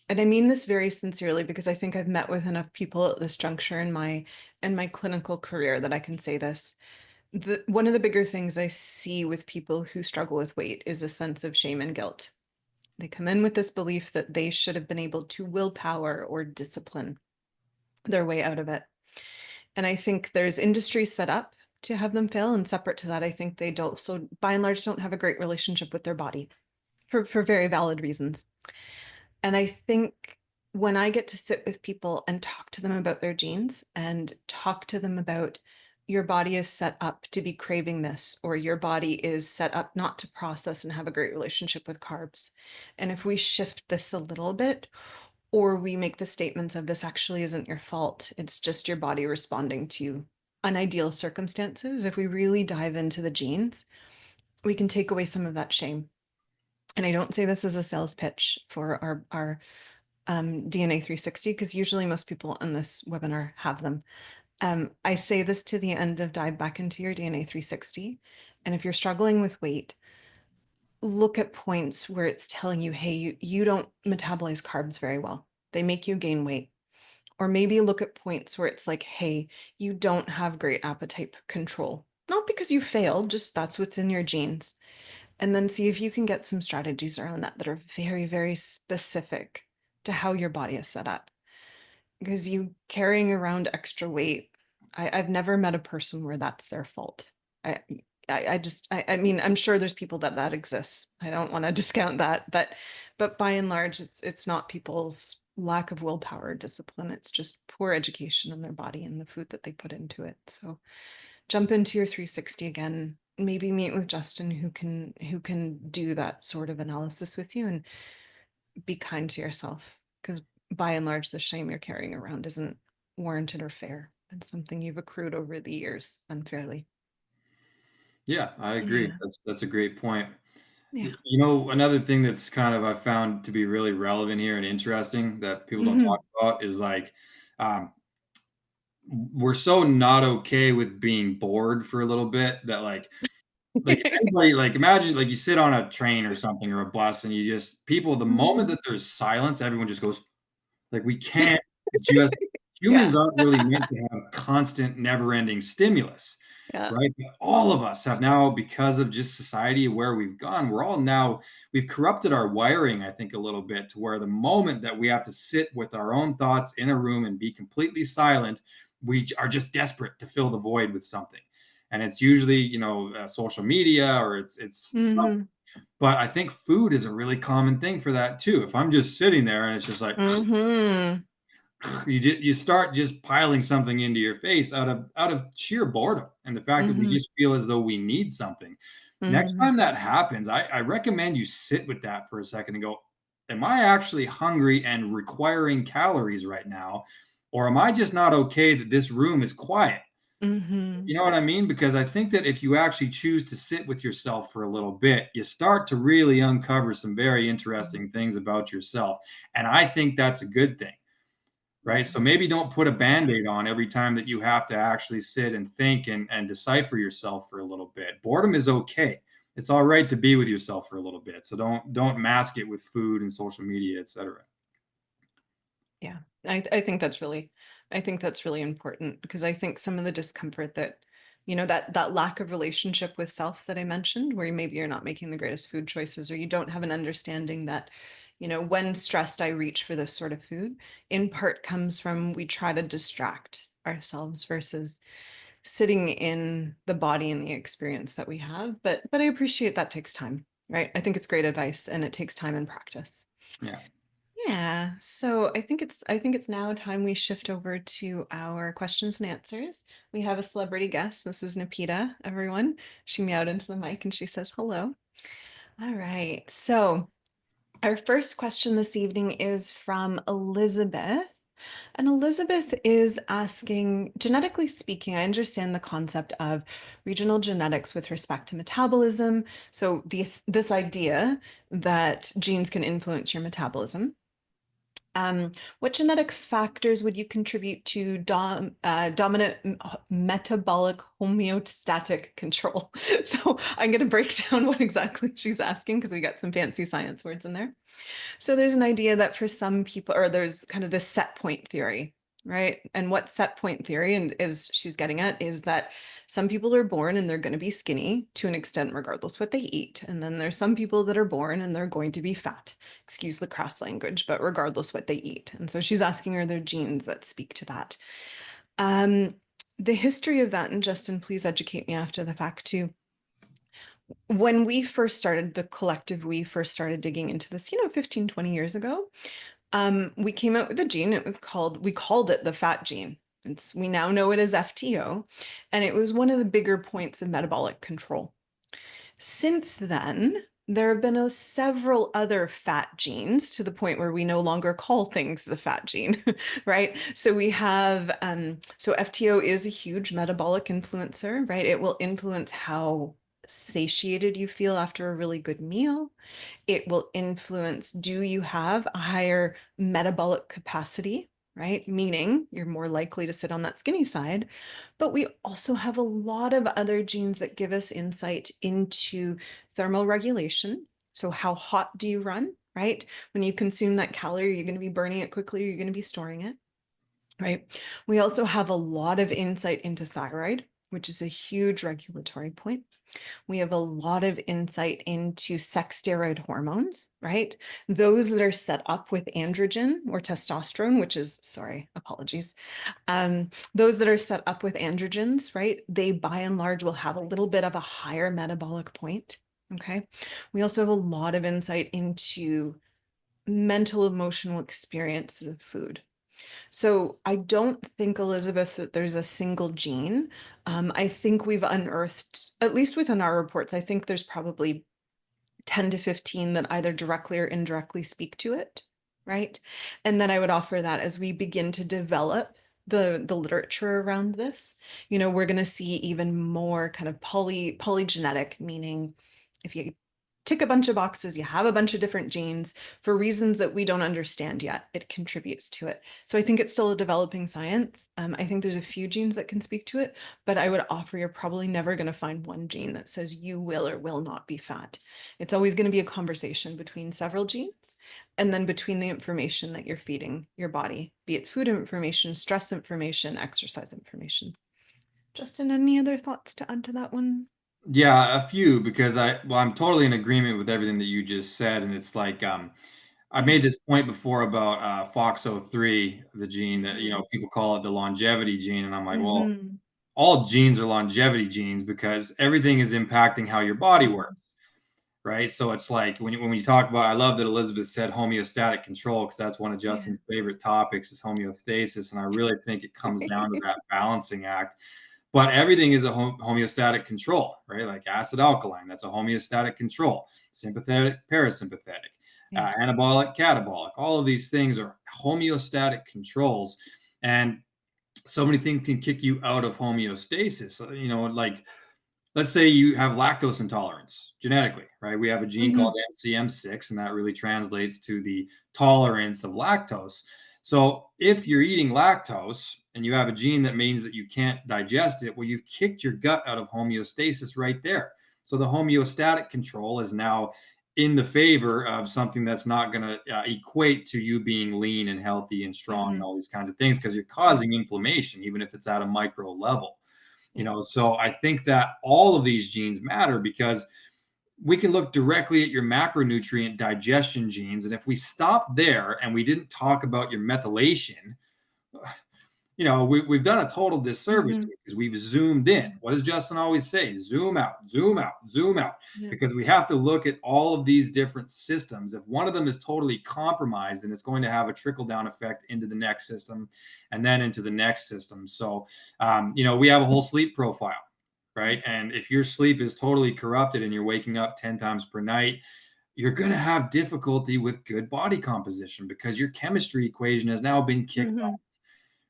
and I mean this very sincerely because I think I've met with enough people at this juncture in my clinical career that I can say this. One of the bigger things I see with people who struggle with weight is a sense of shame and guilt. They come in with this belief that they should have been able to willpower or discipline their way out of it. And I think there's industries set up to have them fail. And separate to that, I think they don't, so by and large, don't have a great relationship with their body for very valid reasons. And I think when I get to sit with people and talk to them about their genes and talk to them about your body is set up to be craving this, or your body is set up not to process and have a great relationship with carbs. And if we shift this a little bit, or we make the statements of this actually isn't your fault, it's just your body responding to unideal circumstances. If we really dive into the genes, we can take away some of that shame. And I don't say this as a sales pitch for our DNA 360, because usually most people on this webinar have them. I say this to the end of dive back into your DNA 360. And if you're struggling with weight, look at points where it's telling you, hey, you don't metabolize carbs very well. They make you gain weight. Or maybe look at points where it's like, hey, you don't have great appetite control. Not because you failed, just that's what's in your genes. And then see if you can get some strategies around that that are very, very specific to how your body is set up. Because you carrying around extra weight, I've never met a person where that's their fault. I I mean, I'm sure there's people that exists. I don't want to discount that, but by and large, it's not people's lack of willpower, discipline. It's just poor education in their body and the food that they put into it. So jump into your 360 again. Maybe meet with Justin who can do that sort of analysis with you, and be kind to yourself, because by and large the shame you're carrying around isn't warranted or fair. It's something you've accrued over the years unfairly. Yeah, I agree. Yeah. That's a great point. Yeah. You know, another thing that's kind of I found to be really relevant here and interesting that people don't talk Hmm. about is like um, we're so not okay with being bored for a little bit that like if anybody like imagine like you sit on a train or something or a bus and you just people the moment Mhm. that there's silence, everyone just goes like we can't just Yeah. humans aren't really meant to have constant never-ending stimulus, Yeah. right? But all of us have now, because of just society where we've gone, we're all now we've corrupted our wiring, I think, a little bit to where the moment that we have to sit with our own thoughts in a room and be completely silent, we are just desperate to fill the void with something. And it's usually, social media or it's something. Hmm. But I think food is a really common thing for that too. If I'm just sitting there and it's just like Hmm. you start just piling something into your face out of sheer boredom and the fact that we Hmm. just feel as though we need something. Next Hmm. time that happens, I recommend you sit with that for a second and go, am I actually hungry and requiring calories right now? Or am I just not okay that this room is quiet? Hmm. You know what I mean? Because I think that if you actually choose to sit with yourself for a little bit, you start to really uncover some very interesting things about yourself. And I think that's a good thing, right? So maybe don't put a band-aid on every time that you have to actually sit and think and decipher yourself for a little bit. Boredom is okay. It's all right to be with yourself for a little bit. So don't mask it with food and social media, etc. Yeah, I think that's really, I think that's really important, because I think some of the discomfort that, that lack of relationship with self that I mentioned, where maybe you're not making the greatest food choices, or you don't have an understanding that, when stressed, I reach for this sort of food, in part comes from we try to distract ourselves versus sitting in the body and the experience that we have. But I appreciate that takes time, right? I think it's great advice and it takes time and practice. Yeah. Yeah, so I think it's now time we shift over to our questions and answers. We have a celebrity guest. This is Napita, everyone. She meowed into the mic and she says hello. All right. So our first question this evening is from Elizabeth. And Elizabeth is asking, genetically speaking, I understand the concept of regional genetics with respect to metabolism. So this idea that genes can influence your metabolism. What genetic factors would you contribute to dominant metabolic homeostatic control? So I'm going to break down what exactly she's asking, because we got some fancy science words in there. So there's an idea that for some people, or there's kind of this set point theory, right? And what set point theory and is she's getting at is that some people are born and they're going to be skinny to an extent, regardless what they eat. And then there's some people that are born and they're going to be fat, excuse the crass language, but regardless what they eat. And so she's asking, are there genes that speak to that? Um, the history of that, and Justin, please educate me after the fact too. When we first started, the collective, we first started digging into this, 15, 20 years ago, we came out with a gene. We called it the fat gene. We now know it as FTO, and it was one of the bigger points of metabolic control. Since then, there have been several other fat genes, to the point where we no longer call things the fat gene, right? So we have, so FTO is a huge metabolic influencer, right? It will influence how satiated you feel after a really good meal. It will influence, do you have a higher metabolic capacity, right? Meaning you're more likely to sit on that skinny side. But we also have a lot of other genes that give us insight into thermal regulation. So how hot do you run, right? When you consume that calorie, you're going to be burning it quickly, or you're going to be storing it, right? We also have a lot of insight into thyroid, which is a huge regulatory point. We have a lot of insight into sex steroid hormones, right? Those that are set up with androgen or testosterone, which is, sorry, apologies. Those that are set up with androgens, right? They by and large will have a little bit of a higher metabolic point. Okay. We also have a lot of insight into mental emotional experience of food. So I don't think, Elizabeth, that there's a single gene. I think we've unearthed, at least within our reports, I think there's probably 10 to 15 that either directly or indirectly speak to it, right? And then I would offer that as we begin to develop the literature around this, we're going to see even more kind of polygenetic, meaning if you tick a bunch of boxes, you have a bunch of different genes for reasons that we don't understand yet, it contributes to it. So I think it's still a developing science. I think there's a few genes that can speak to it, but I would offer you're probably never going to find one gene that says you will or will not be fat. It's always going to be a conversation between several genes and then between the information that you're feeding your body, be it food information, stress information, exercise information. Justin, any other thoughts to add to that one? Yeah, a few because I'm totally in agreement with everything that you just said, and it's like I made this point before about FOXO3, the gene that Mm-hmm. people call it the longevity gene, and I'm like, well, Mm-hmm. all genes are longevity genes because everything is impacting how your body works, right? So it's like when you talk about, I love that Elizabeth said homeostatic control because that's one of Yeah. Justin's favorite topics is homeostasis, and I really think it comes down to that balancing act. But everything is a homeostatic control, right? Like acid alkaline, that's a homeostatic control. Sympathetic, parasympathetic, Yeah. anabolic, catabolic. All of these things are homeostatic controls, and so many things can kick you out of homeostasis. Like let's say you have lactose intolerance genetically, right? We have a gene called Mm-hmm. MCM6, and that really translates to the tolerance of lactose. So if you're eating lactose and you have a gene that means that you can't digest it, well, you've kicked your gut out of homeostasis right there. So the homeostatic control is now in the favor of something that's not going to equate to you being lean and healthy and strong Mm-hmm. and all these kinds of things because you're Yeah. causing inflammation, even if it's at a micro level. Yeah. So I think that all of these genes matter because we can look directly at your macronutrient digestion genes, and if we stop there and we didn't talk about your methylation, we've done a total disservice Mm-hmm. to it because we've zoomed in. What does Justin always say? Zoom out, zoom out, zoom out. Yeah. Because we have to look at all of these different systems. If one of them is totally compromised, then it's going to have a trickle down effect into the next system and then into the next system. So, we have a whole sleep profile, right? And if your sleep is totally corrupted and you're waking up 10 times per night, you're going to have difficulty with good body composition because your chemistry equation has now been kicked, Mm-hmm. Yeah.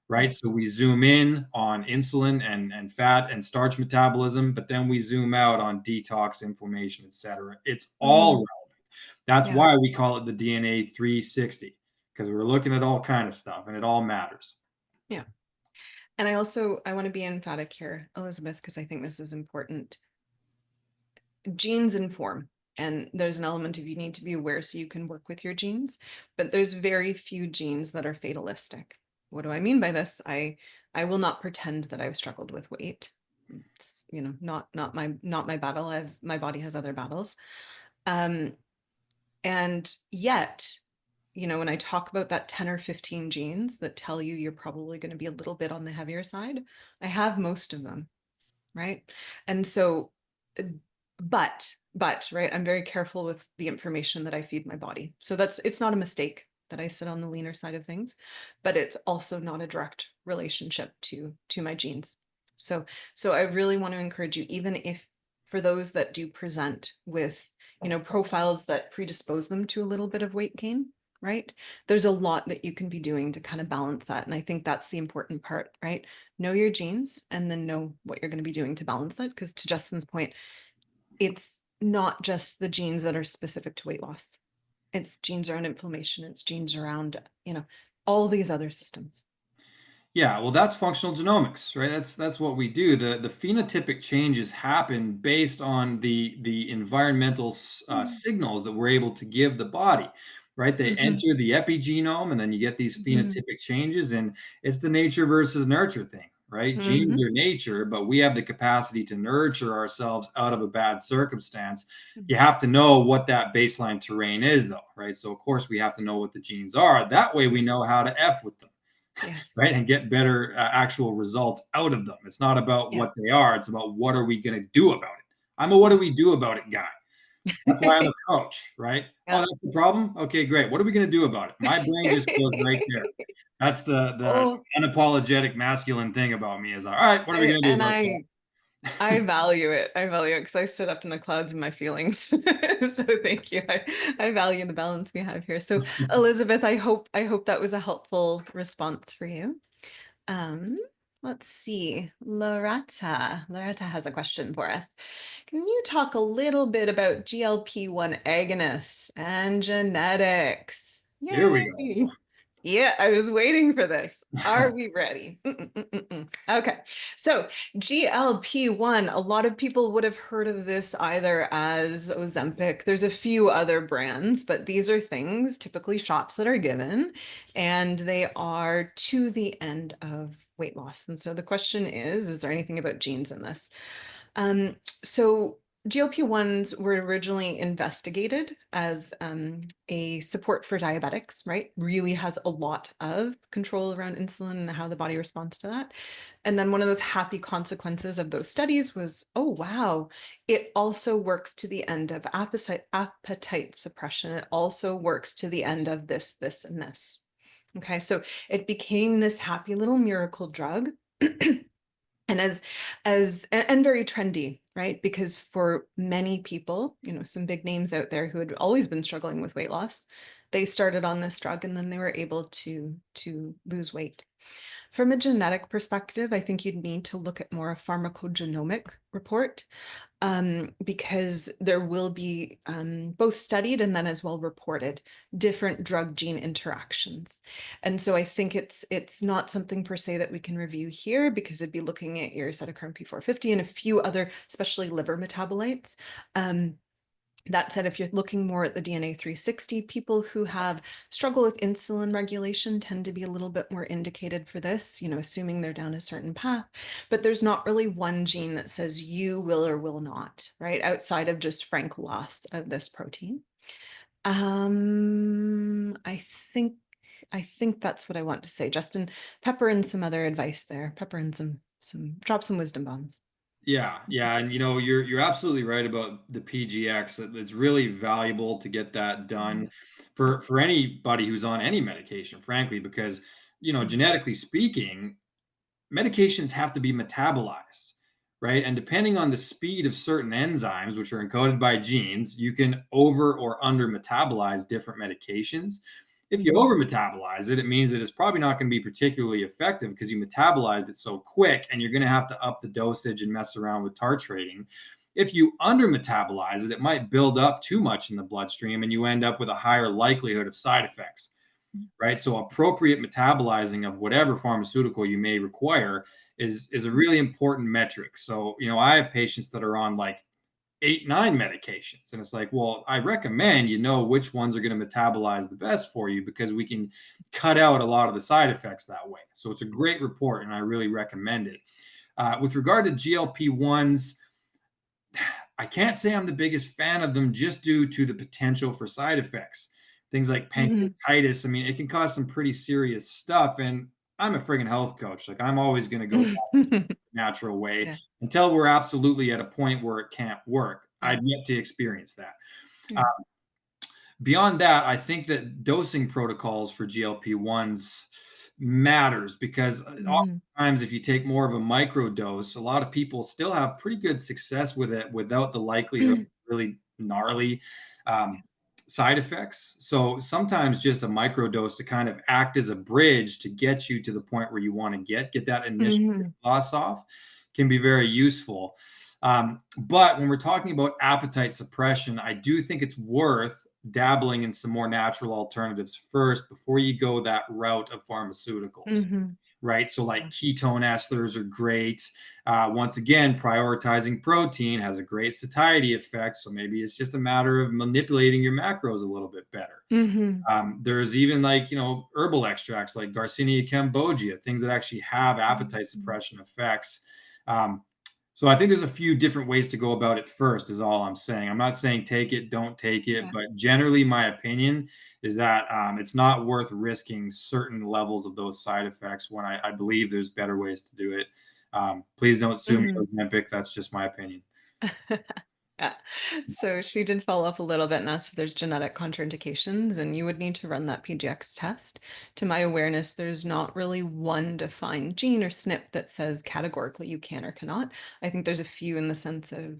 right? So we zoom in on insulin and fat and starch metabolism, but then we zoom out on detox, inflammation, etc. It's all Mm-hmm. relevant. That's Yeah. why we call it the DNA 360 because we're looking at all kind of stuff and it all matters. Yeah. And I want to be emphatic here, Elizabeth, because I think this is important. Genes inform, and there's an element of you need to be aware so you can work with your genes, but there's very few genes that are fatalistic. What do I mean by this? I will not pretend that I've struggled with weight. It's, not my battle. My body has other battles. Um, and yet, when I talk about that 10 or 15 genes that tell you you're probably going to be a little bit on the heavier side, I have most of them, right? And so, uh, but, right, I'm very careful with the information that I feed my body. So it's not a mistake that I sit on the leaner side of things, but it's also not a direct relationship to my genes. So so I really want to encourage you, even if for those that do present with, profiles that predispose them to a little bit of weight gain, right? There's a lot that you can be doing to kind of balance that. And I think that's the important part, right? Know your genes and then know what you're going to be doing to balance that. Because to Justin's point, it's not just the genes that are specific to weight loss. It's genes around inflammation, it's genes around, all these other systems. Yeah, well, that's functional genomics, right? That's what we do. The phenotypic changes happen based on the environmental signals that we're able to give the body, right? They Mm-hmm. enter the epigenome, and then you get these Mm-hmm. phenotypic changes, and it's the nature versus nurture thing, right? Genes Mm-hmm. are nature, but we have the capacity to nurture ourselves out of a bad circumstance. You have to know what that baseline terrain is, though, right? So of course we have to know what the genes are. That way we know how to f with them, Yes. right? And get better actual results out of them. It's not about Yeah. what they are, it's about what are we going to do about it. I'm a what do we do about it guy. That's why I'm a coach, right? Oh, Yeah. that's the problem? Okay, great. What are we gonna do about it? My brain just goes right there. That's the Oh, unapologetic masculine thing about me is, all right, what are we gonna do and about I value it. I value it because I sit up in the clouds in my feelings. So thank you. I value the balance we have here. So that? Elizabeth, I hope that was a helpful response for you. Um, let's see. Loretta has a question for us. Can you talk a little bit about GLP-1 agonists and genetics? Here we go. Yay! Yeah, I was waiting for this. Are we ready? Okay, so GLP-1, a lot of people would have heard of this either as Ozempic. There's a few other brands, but these are things, typically shots that are given, and they are to the end of weight loss. And so the question is there anything about genes in this? Um, so GLP-1s were originally investigated as a support for diabetics, right? Really has a lot of control around insulin and how the body responds to that. And then one of those happy consequences of those studies was, oh, wow, it also works to the end of appetite suppression. It also works to the end of this, this, and this. Okay, so it became this happy little miracle drug. And and very trendy, right? Because for many people, some big names out there who had always been struggling with weight loss, they started on this drug and then they were able to lose weight. From a genetic perspective, I think you'd need to look at more a pharmacogenomic report, because there will be both studied and then as well reported different drug gene interactions. And so I think it's not something per se that we can review here because it'd be looking at your cytochrome P450 and a few other, especially liver metabolites. That said, if you're looking more at the DNA 360, people who have struggle with insulin regulation tend to be a little bit more indicated for this, assuming they're down a certain path. But there's not really one gene that says you will or will not, right? Outside of just frank loss of this protein. I think that's what I want to say. Justin, pepper in some other advice there. Pepper in some drop some wisdom bombs. Yeah, and you're absolutely right about the PGX. It's really valuable to get that done for anybody who's on any medication, frankly, because genetically speaking, medications have to be metabolized, right? And depending on the speed of certain enzymes, which are encoded by genes, you can over or under metabolize different medications. If you Mhm. over metabolize it, it means that it's probably not going to be particularly effective because you metabolized it so quick and you're going to have to up the dosage and mess around with tartrating. If you under metabolize it, it might build up too much in the bloodstream and you end up with a higher likelihood of side effects, right? So appropriate metabolizing of whatever pharmaceutical you may require is a really important metric. So, I have patients that are on like 8, 9 medications. And it's like, well, I recommend which ones are going to metabolize the best for you because we can cut out a lot of the side effects that way. So it's a great report and I really recommend it. With regard to GLP-1s, I can't say I'm the biggest fan of them just due to the potential for side effects. Things like Mhm. pancreatitis, I mean, it can cause some pretty serious stuff. And I'm a friggin' health coach. Like, I'm always going to go natural way Yeah. until we're absolutely at a point where it can't work. Yeah. I've yet to experience that. Uh, Yeah. Beyond that, I think that dosing protocols for GLP-1s matters because Mhm. oftentimes if you take more of a micro dose, a lot of people still have pretty good success with it without the likelihood of really gnarly um, side effects. So sometimes just a micro dose to kind of act as a bridge to get you to the point where you want to get that initial Mhm. loss off can be very useful. But when we're talking about appetite suppression, I do think it's worth dabbling in some more natural alternatives first before you go that route of pharmaceuticals, Mhm. right? So, like Yeah. ketone esters are great. Once again, prioritizing protein has a great satiety effect. So, maybe it's just a matter of manipulating your macros a little bit better. Mhm. There's even like, herbal extracts like Garcinia cambogia, things that actually have appetite Mhm. suppression effects. Um, so I think there's a few different ways to go about it first, is all I'm saying. I'm not saying take it, don't take it, Yeah. but generally my opinion is that it's not worth risking certain levels of those side effects when I believe there's better ways to do it. Please don't sue me, Mhm. Ozempic. That's just my opinion. Yeah. So she did follow up a little bit and asked if there's genetic contraindications, and you would need to run that PGX test. To my awareness, there's not really one defined gene or SNP that says categorically you can or cannot. I think there's a few in the sense of,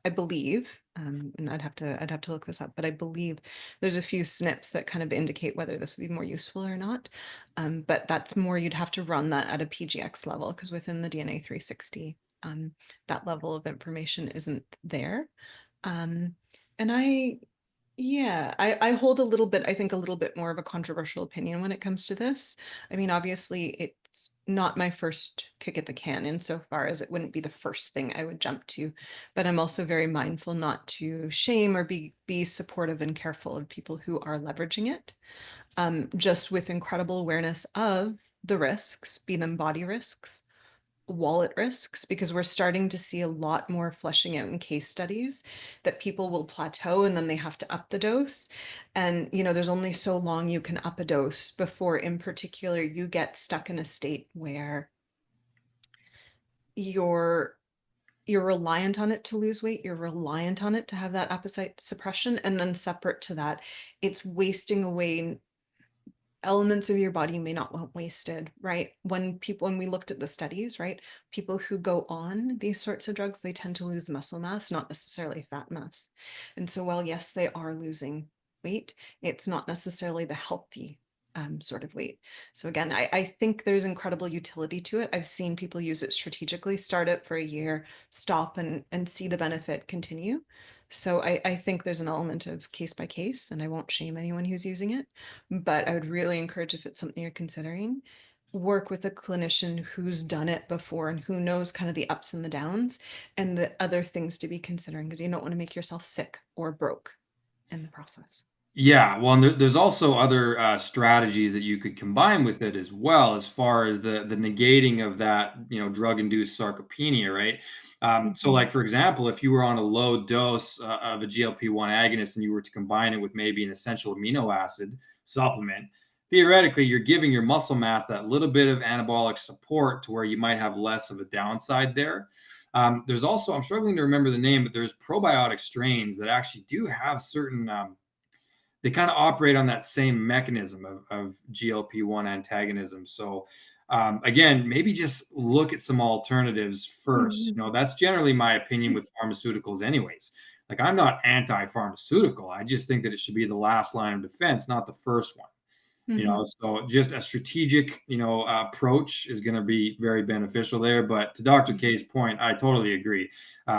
I believe, and I'd have to look this up, but I believe there's a few SNPs that kind of indicate whether this would be more useful or not. But that's more you'd have to run that at a PGX level because within the DNA 360, that level of information isn't there. Um, and yeah, I hold a little bit, I think a little bit more of a controversial opinion when it comes to this. I mean, obviously, it's not my first kick at the can insofar as it wouldn't be the first thing I would jump to, but I'm also very mindful not to shame or be supportive and careful of people who are leveraging it, just with incredible awareness of the risks, be them body risks, wallet risks, because we're starting to see a lot more fleshing out in case studies that people will plateau and then they have to up the dose. And, there's only so long you can up a dose before, in particular, you get stuck in a state where you're you're reliant on it to lose weight, you're reliant on it to have that appetite suppression, and then separate to that, it's wasting away elements of your body you may not want wasted, right? When we looked at the studies, right, people who go on these sorts of drugs, they tend to lose muscle mass, not necessarily fat mass. And so while yes, they are losing weight, it's not necessarily the healthy sort of weight. So again, I think there's incredible utility to it. I've seen people use it strategically, start it for a year, stop and see the benefit continue. So I think there's an element of case by case, and I won't shame anyone who's using it. But I would really encourage, if it's something you're considering, work with a clinician who's done it before and who knows kind of the ups and the downs and the other things to be considering, because you don't want to make yourself sick or broke in the process. Yeah, well, and there's also other strategies that you could combine with it as well, as far as the negating of that, drug-induced sarcopenia, right? So, Mhm. like for example, if you were on a low dose of a GLP-1 agonist and you were to combine it with maybe an essential amino acid supplement, theoretically, you're giving your muscle mass that little bit of anabolic support to where you might have less of a downside there. There's also, I'm struggling to remember the name, but there's probiotic strains that actually do have certain they kind of operate on that same mechanism of GLP-1 antagonism. So again, maybe just look at some alternatives first. Mhm. That's generally my opinion with pharmaceuticals, anyways. Like I'm not anti-pharmaceutical. I just think that it should be the last line of defense, not the first one. Mhm. So just a strategic, approach is going to be very beneficial there. But to Dr. Mhm. K's point, I totally agree.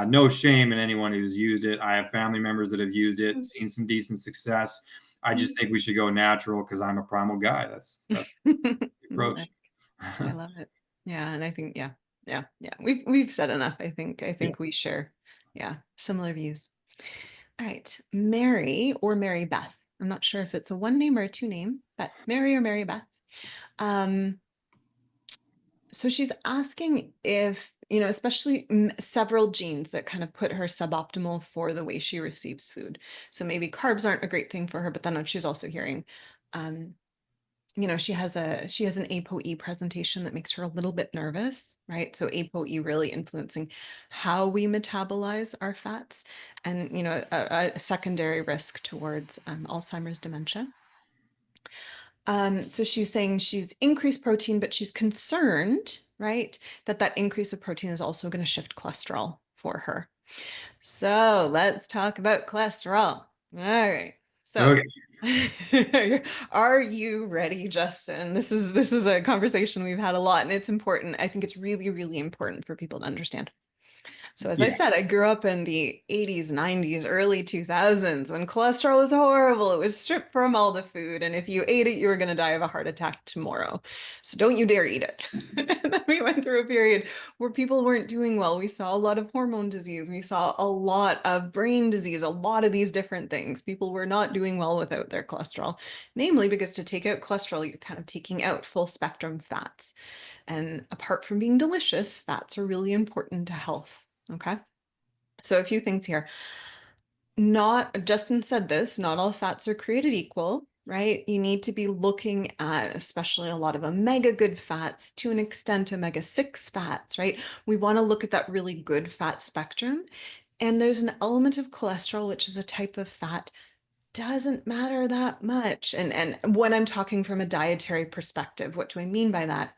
No shame in anyone who's used it. I have family members that have used it, seen some decent success. I just think we should go natural because I'm a primal guy. That's the No, approach. I love it. Yeah, and I think yeah, yeah, yeah. We've said enough. I Yeah. think we share, yeah, similar views. All right, Mary or Mary Beth. I'm not sure if it's a one name or a two name, but Mary or Mary Beth. Um, so she's asking if, especially several genes that kind of put her suboptimal for the way she receives food. So maybe carbs aren't a great thing for her, but then she's also hearing, um, she has an APOE presentation that makes her a little bit nervous, right? So APOE really influencing how we metabolize our fats, and a secondary risk towards Alzheimer's dementia. So she's saying she's increased protein, but she's concerned, right, that increase of protein is also going to shift cholesterol for her. So let's talk about cholesterol. All right. So Okay. are you ready, Justin? This is a conversation we've had a lot, and it's important. I think it's really, really important for people to understand. So as I Yeah. said, I grew up in the 80s, 90s, early 2000s when cholesterol was horrible. It was stripped from all the food, and if you ate it, you were going to die of a heart attack tomorrow. So don't you dare eat it. And then we went through a period where people weren't doing well. We saw a lot of hormone disease. We saw a lot of brain disease, a lot of these different things. People were not doing well without their cholesterol, namely because to take out cholesterol, you're kind of taking out full spectrum fats. And apart from being delicious, fats are really important to health. Okay. So a few things here. Not Justin said this, not all fats are created equal, right? You need to be looking at especially a lot of omega good fats, to an extent omega 6 fats, right? We want to look at that really good fat spectrum. And there's an element of cholesterol, which is a type of fat, doesn't matter that much. And when I'm talking from a dietary perspective, what do I mean by that?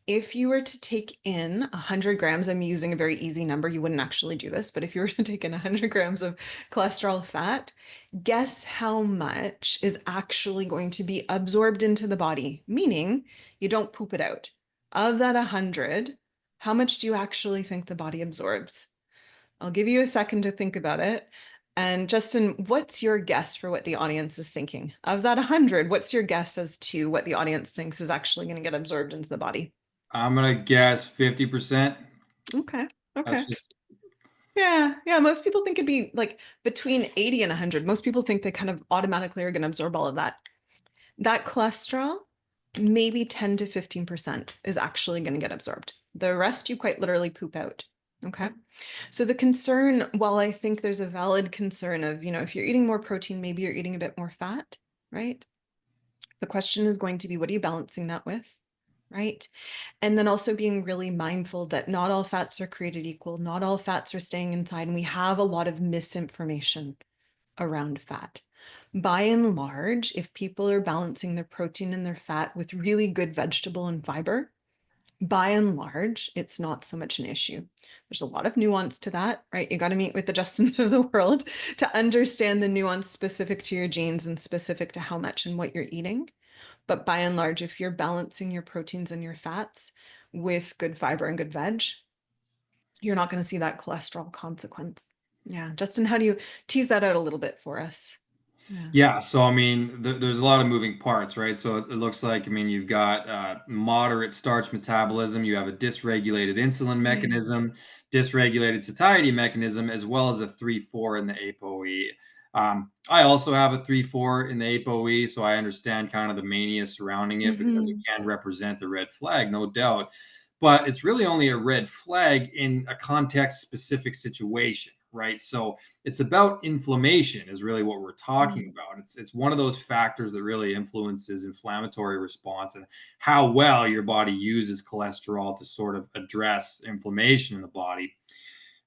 If you were to take in 100 grams, I'm using a very easy number, you wouldn't actually do this, but if you were to take in 100 grams of cholesterol fat, guess how much is actually going to be absorbed into the body, meaning you don't poop it out. Of that 100, how much do you actually think the body absorbs? I'll give you a second to think about it. And Justin, what's your guess for what the audience is thinking? Of that 100, what's your guess as to what the audience thinks is actually going to get absorbed into the body? I'm gonna guess 50%. Okay. Okay. That's just Yeah. Yeah. Most people think it'd be like between 80 and 100. Most people think they kind of automatically are going to absorb all of that. That cholesterol, maybe 10 to 15% is actually going to get absorbed. The rest you quite literally poop out. Okay. So the concern, while I think there's a valid concern of, if you're eating more protein, maybe you're eating a bit more fat, right? The question is going to be, what are you balancing that with? Right. And then also being really mindful that not all fats are created equal, not all fats are staying inside, and we have a lot of misinformation around fat. By and large, if people are balancing their protein and their fat with really good vegetable and fiber, by and large, it's not so much an issue. There's a lot of nuance to that, right? You got to meet with the Justins of the world to understand the nuance specific to your genes and specific to how much and what you're eating. But by and large, if you're balancing your proteins and your fats with good fiber and good veg, you're not going to see that cholesterol consequence. Yeah. Justin, how do you tease that out a little bit for us? Yeah. Yeah, so I mean, there's a lot of moving parts, right? So it looks like, I mean, you've got moderate starch metabolism, you have a dysregulated insulin Yeah. mechanism, dysregulated satiety mechanism, as well as a 3-4 in the ApoE. I also have a 3-4 in the ApoE, so I understand kind of the mania surrounding it because it Mm-hmm. can represent a red flag, no doubt. But it's really only a red flag in a context specific situation, right? So it's about inflammation is really what we're talking about. It's one of those factors that really influences inflammatory response and how well your body uses cholesterol to sort of address inflammation in the body.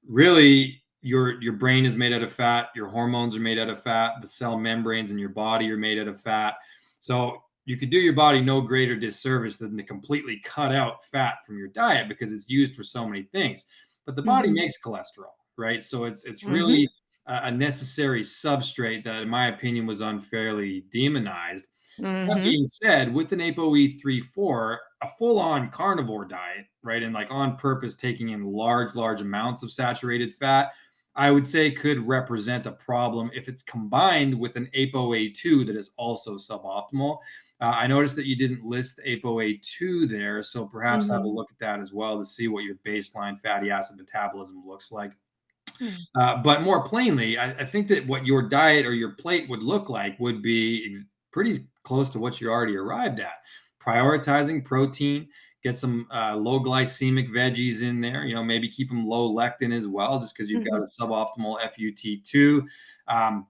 Really, your brain is made out of fat, your hormones are made out of fat, the cell membranes in your body are made out of fat. So you could do your body no greater disservice than to completely cut out fat from your diet because it's used for so many things. But the body Mm-hmm. makes cholesterol, right? So it's Mm-hmm. really a necessary substrate that, in my opinion, was unfairly demonized. That Mm-hmm. being said, with an ApoE 3-4, a full-on carnivore diet, right, and like on purpose taking in large amounts of saturated fat, I would say could represent a problem if it's combined with an ApoA2 that is also suboptimal. I noticed that you didn't list ApoA2 there, so perhaps have a Mm-hmm. look at that as well to see what your baseline fatty acid metabolism looks like. Yeah. But more plainly, I think that what your diet or your plate would look like would be pretty close to what you already arrived at. Prioritizing protein, get some low glycemic veggies in there. Maybe keep them low lectin as well, just because you've got Mm-hmm. a suboptimal FUT2. Um,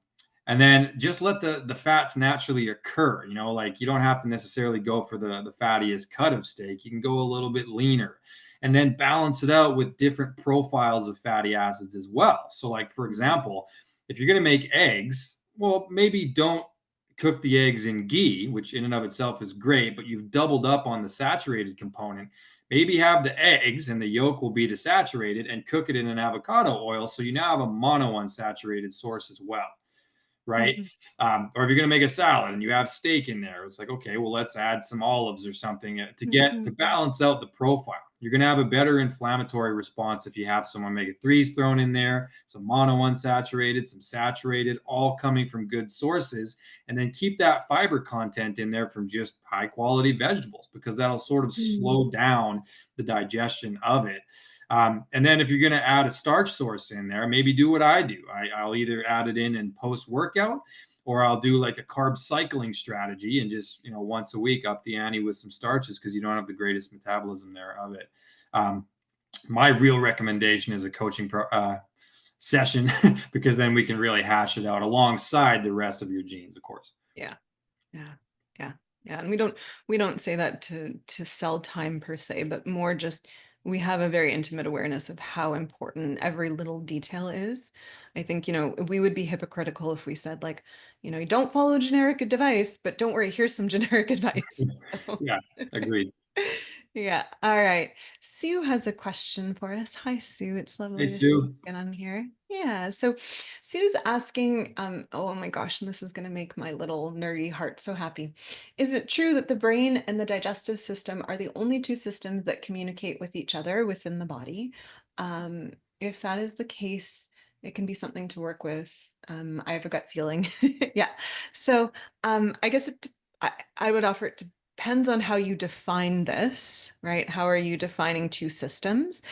and then just let the fats naturally occur. Like you don't have to necessarily go for the fattiest cut of steak. You can go a little bit leaner and then balance it out with different profiles of fatty acids as well. So, like, for example, if you're going to make eggs, well, maybe don't cook the eggs in ghee, which in and of itself is great, but you've doubled up on the saturated component. Maybe have the eggs and the yolk will be the saturated and cook it in an avocado oil. So you now have a mono unsaturated source as well, right? Mm-hmm. Or if you're going to make a salad and you have steak in there, it's like, okay, well, let's add some olives or something to get to Mm-hmm. balance out the profile. You're going to have a better inflammatory response if you have some omega 3s thrown in there, some mono unsaturated, some saturated, all coming from good sources. And then keep that fiber content in there from just high quality vegetables because that'll sort of slow down the digestion of it. And then if you're going to add a starch source in there, maybe do what I do. I'll either add it in post workout, or I'll do like a carb cycling strategy and just once a week up the ante with some starches because you don't have the greatest metabolism there of it. Um, my real recommendation is a coaching session because then we can really hash it out alongside the rest of your genes, of course. Yeah. Yeah. Yeah. Yeah. And we don't say that to sell time per se, but more just we have a very intimate awareness of how important every little detail is. I think, we would be hypocritical if we said, like, don't follow generic advice, but don't worry, here's some generic advice. So, Yeah, agreed. yeah. All right. Sue has a question for us. Hi, Sue. It's Hey, lovely to see you Sue. again on here. Yeah. So Sue's asking, oh my gosh, and this is going to make my little nerdy heart so happy. Is it true that the brain and the digestive system are the only two systems that communicate with each other within the body? Um, if that is the case, it can be something to work with. I have a gut feeling. Yeah. So I guess I would offer it depends on how you define this, right? How are you defining two systems?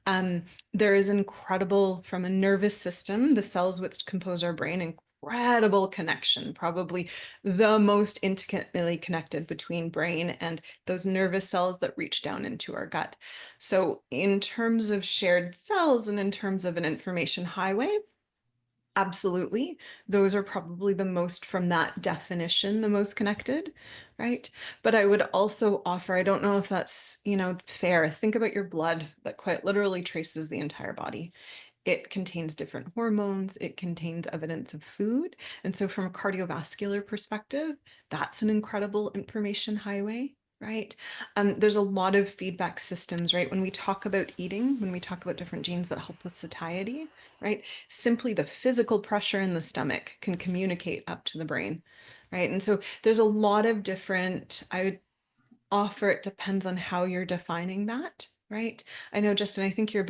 Um, there is incredible, from a nervous system, the cells which compose our brain, incredible connection, probably the most intimately connected between brain and those nervous cells that reach down into our gut. So, in terms of shared cells and in terms of an information highway, absolutely. Those are probably the most, from that definition, the most connected, right? But I would also offer, I don't know if that's, fair. Think about your blood that quite literally traces the entire body. It contains different hormones, it contains evidence of food. And so, from a cardiovascular perspective, that's an incredible information highway. Right. There's a lot of feedback systems, right? When we talk about eating, when we talk about different genes that help with satiety, right? Simply the physical pressure in the stomach can communicate up to the brain, right? And so there's a lot of different, I would offer, it depends on how you're defining that, right? I know, Justin, I think you're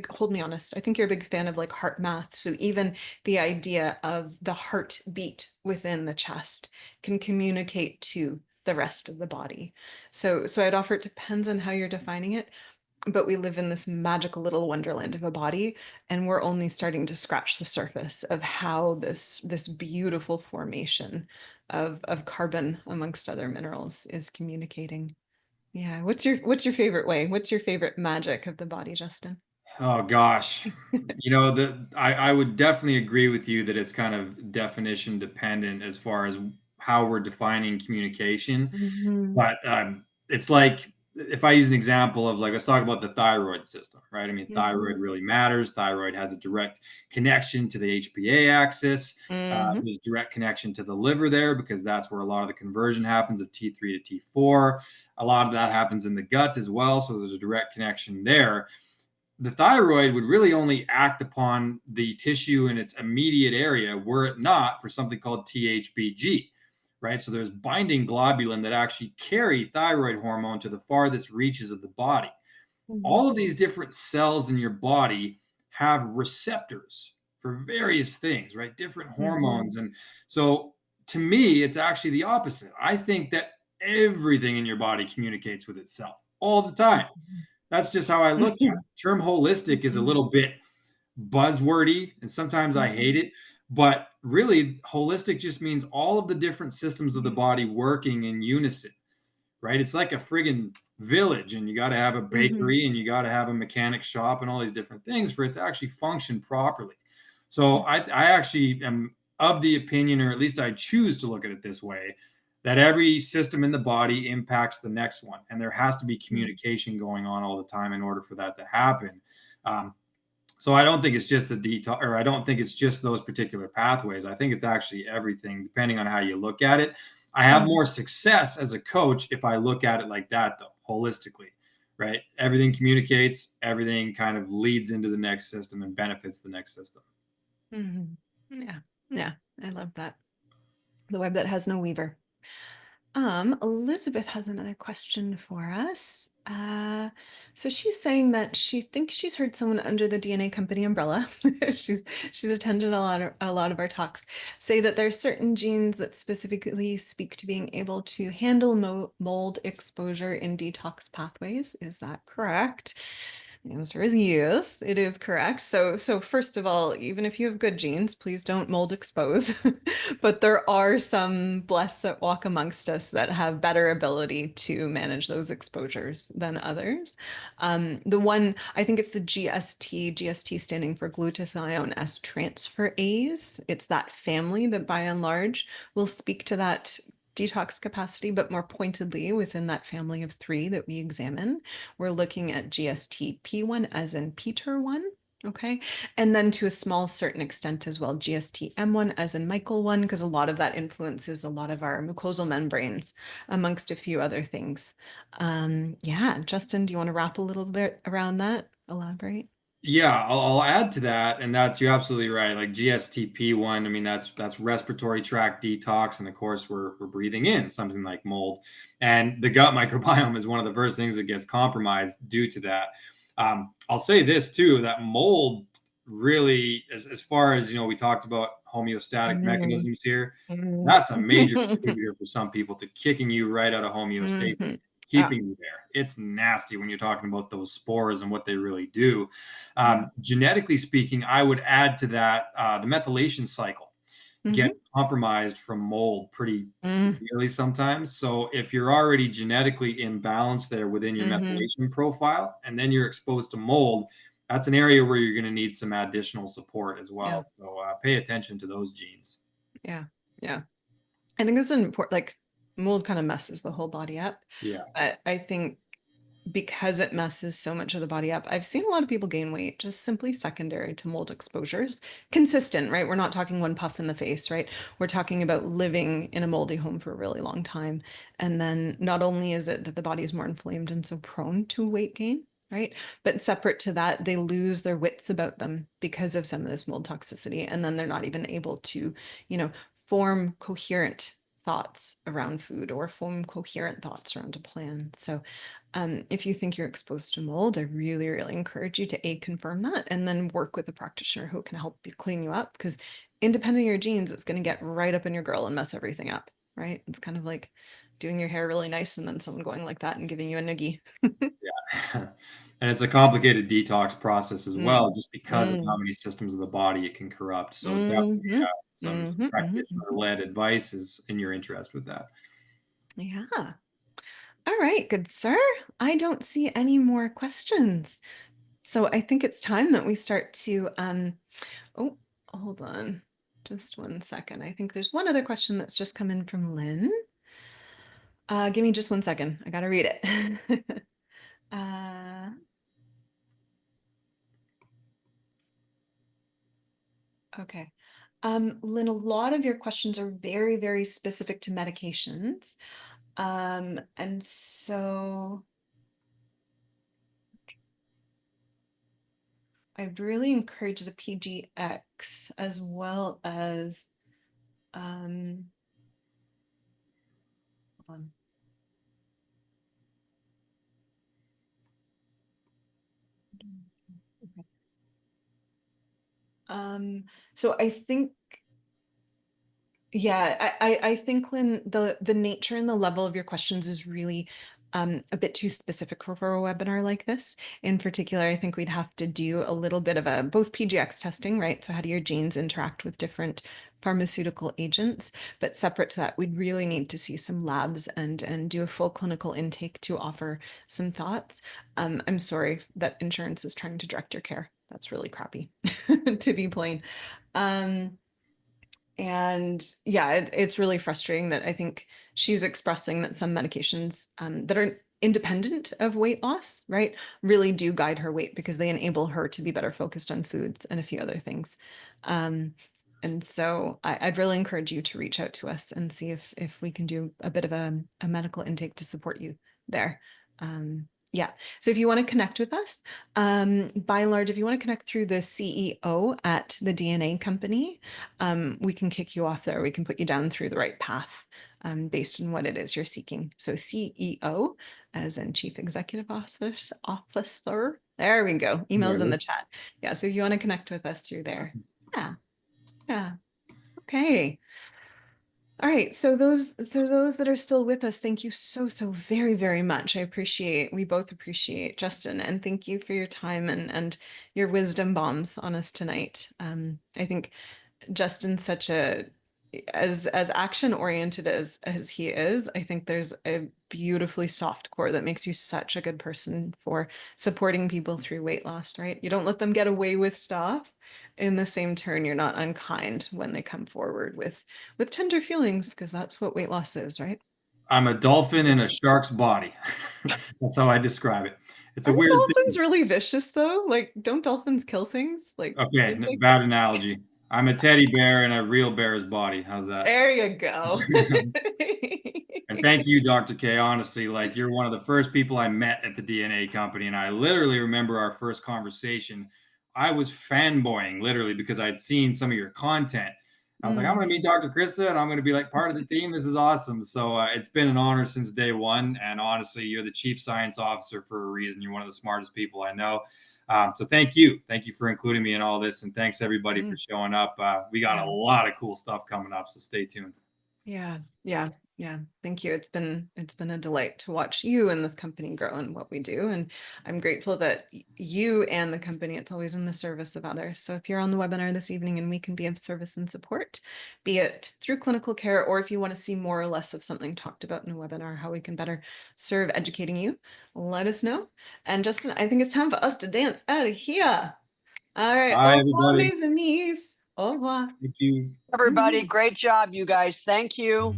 hold me honest, I think you're a big fan of like heart math. So even the idea of the heartbeat within the chest can communicate to the rest of the body. So I'd offer, it depends on how you're defining it, but we live in this magical little wonderland of a body, and we're only starting to scratch the surface of how this beautiful formation of carbon amongst other minerals is communicating. Yeah. What's your favorite way? What's your favorite magic of the body, Justin? Oh gosh. I would definitely agree with you that it's kind of definition dependent as far as how we're defining communication. Mhm. But it's like if I use an example of like let's talk about the thyroid system, right? I mean, thyroid Mhm. really matters. Thyroid has a direct connection to the HPA axis. Mhm. There's direct connection to the liver there because that's where a lot of the conversion happens of T3 to T4. A lot of that happens in the gut as well, so there's a direct connection there. The thyroid would really only act upon the tissue in its immediate area were it not for something called THBG, right? So there's binding globulin that actually carry thyroid hormone to the farthest reaches of the body. Mhm. All of these different cells in your body have receptors for various things, right? Different Mhm. hormones. And so to me, it's actually the opposite. I think that everything in your body communicates with itself all the time. Mhm. That's just how I look at it. Mhm. The term holistic is a Mhm. little bit buzzwordy and sometimes I hate Mhm. it, but really holistic just means all of the different systems of the body working in unison, right? It's like a friggin' village and you got to have a Mhm. bakery and you got to have a mechanic shop and all these different things for it to actually function properly. So I actually am of the opinion, or at least I choose to look at it this way, that every system in the body impacts the next one. And there has to be Mhm. communication going on all the time in order for that to happen. Um, so I don't think it's just the detail, or I don't think it's just those particular pathways. I think it's actually everything, depending on how you look at it. I have Mhm. more success as a coach if I look at it like that, though, holistically, right? Everything communicates, everything kind of leads into the next system and benefits the next system. Mhm. Yeah. Yeah. I love that. The web that has no weaver. Elizabeth has another question for us. So she's saying that she thinks she's heard someone under the DNA company umbrella. she's she's attended a lot of our talks, say that there are certain genes that specifically speak to being able to handle mold exposure in detox pathways. Is that correct? The answer is yes, it is correct. So first of all, even if you have good genes, please don't mold expose. But there are some blessed that walk amongst us that have better ability to manage those exposures than others. The one, I think it's the GST standing for glutathione S transferase. It's that family that by and large will speak to that detox capacity, but more pointedly within that family of three that we examine, we're looking at GST-P1 as in Peter 1. Okay. And then to a small certain extent as well, GST-M1 as in Michael 1, because a lot of that influences a lot of our mucosal membranes, amongst a few other things. Yeah, Justin, do you want to wrap a little bit around that? Elaborate? Yeah, I'll add to that, and that's you're absolutely right. Like GSTP1, I mean that's respiratory tract detox, and of course we're breathing in something like mold, and the gut microbiome is one of the first things that gets compromised due to that. I'll say this too, that mold really, as far as we talked about homeostatic Mm, mechanisms here, mm. that's a major contributor for some people to kicking you right out of homeostasis, Mhm. Yeah, keeping you there. It's nasty when you're talking about those spores and what they really do. yeah. Genetically speaking, I would add to that the methylation cycle Mhm. gets compromised from mold pretty Mm, severely sometimes. So if you're already genetically imbalanced there within your mhm. methylation profile, and then you're exposed to mold, that's an area where you're going to need some additional support as well. Yeah, So pay attention to those genes. yeah, yeah. I think that's an important, like, mold kind of messes the whole body up. Yeah. But I think because it messes so much of the body up, I've seen a lot of people gain weight just simply secondary to mold exposures. Consistent, right? We're not talking one puff in the face, right? We're talking about living in a moldy home for a really long time. And then not only is it that the body is more inflamed and so prone to weight gain, right? But separate to that, they lose their wits about them because of some of this mold toxicity. And then they're not even able to, you know, form coherent thoughts around food or form coherent thoughts around a plan. So if you think you're exposed to mold, I really, really encourage you to confirm that and then work with a practitioner who can help you clean you up, because independent of your genes, it's going to get right up in your grill and mess everything up, right? It's kind of like doing your hair really nice and then someone going like that and giving you a noogie. Yeah. And it's a complicated detox process as Mm, well, just because of how mm, many systems of the body it can corrupt. So definitely mhm, some mhm, mhm, mhm. practitioner-led advice is in your interest with that. Yeah. All right, good sir. I don't see any more questions. So I think it's time that we start to oh, hold on. Just one second. I think there's one other question that's just come in from Lynn. Give me just one second. I gotta read it. uh, okay. Lynn, a lot of your questions are very, very specific to medications. And so I'd really encourage the PGX as well as um, hold on. Okay. So I think, yeah, I think, Lynn, the nature and the level of your questions is really a bit too specific for a webinar like this. In particular, I think we'd have to do a little bit of a both PGX testing, right? So how do your genes interact with different pharmaceutical agents? But separate to that, we'd really need to see some labs and do a full clinical intake to offer some thoughts. I'm sorry that insurance is trying to direct your care. That's really crappy, to be plain. Um, and yeah, it's really frustrating that I think she's expressing that some medications that are independent of weight loss, right, really do guide her weight because they enable her to be better focused on foods and a few other things. Um, and so I'd really encourage you to reach out to us and see if we can do a bit of a medical intake to support you there. Yeah. So if you want to connect with us, by and large, if you want to connect through the CEO at the DNA company, we can kick you off there. We can put you down through the right path based on what it is you're seeking. So CEO, as in Chief Executive Officer. There we go. There Emails it in the is. chat. Yeah. So if you want to connect with us through there. Yeah. Yeah. Okay. All right. So those that are still with us, thank you so, so very, very much. We both appreciate Justin, and thank you for your time and your wisdom bombs on us tonight. I think Justin's such a as action oriented as he is, I think there's a beautifully soft core that makes you such a good person for supporting people through weight loss, right? You don't let them get away with stuff. In the same turn, you're not unkind when they come forward with tender feelings, because that's what weight loss is, right? I'm a dolphin in a shark's body. That's how I describe it. It's a Aren't weird dolphins thing. really vicious though? Like, don't dolphins kill things? Like, Okay, would they? bad analogy. I'm a teddy bear in a real bear's body. How's that? There you go. And thank you, Dr. K. Honestly, like you're one of the first people I met at the DNA company. And I literally remember our first conversation. I was fanboying literally because I'd seen some of your content. I was like, I'm Mm, going to meet Dr. Krista and I'm going to be like part of the team. This is awesome. So it's been an honor since day one. And honestly, you're the chief science officer for a reason. You're one of the smartest people I know. So thank you. Thank you for including me in all this. And thanks everybody for mm, showing up. We got a yeah. lot of cool stuff coming up. So stay tuned. Yeah, yeah, yeah. Thank you. It's been a delight to watch you and this company grow and what we do. And I'm grateful that you and the company, it's always in the service of others. So if you're on the webinar this evening and we can be of service and support, be it through clinical care, or if you want to see more or less of something talked about in a webinar, how we can better serve educating you, let us know. And Justin, I think it's time for us to dance out of here. All right. Bye, Au revoir, everybody. mes amis. Au revoir. Thank you. Everybody, great job, you guys. Thank you.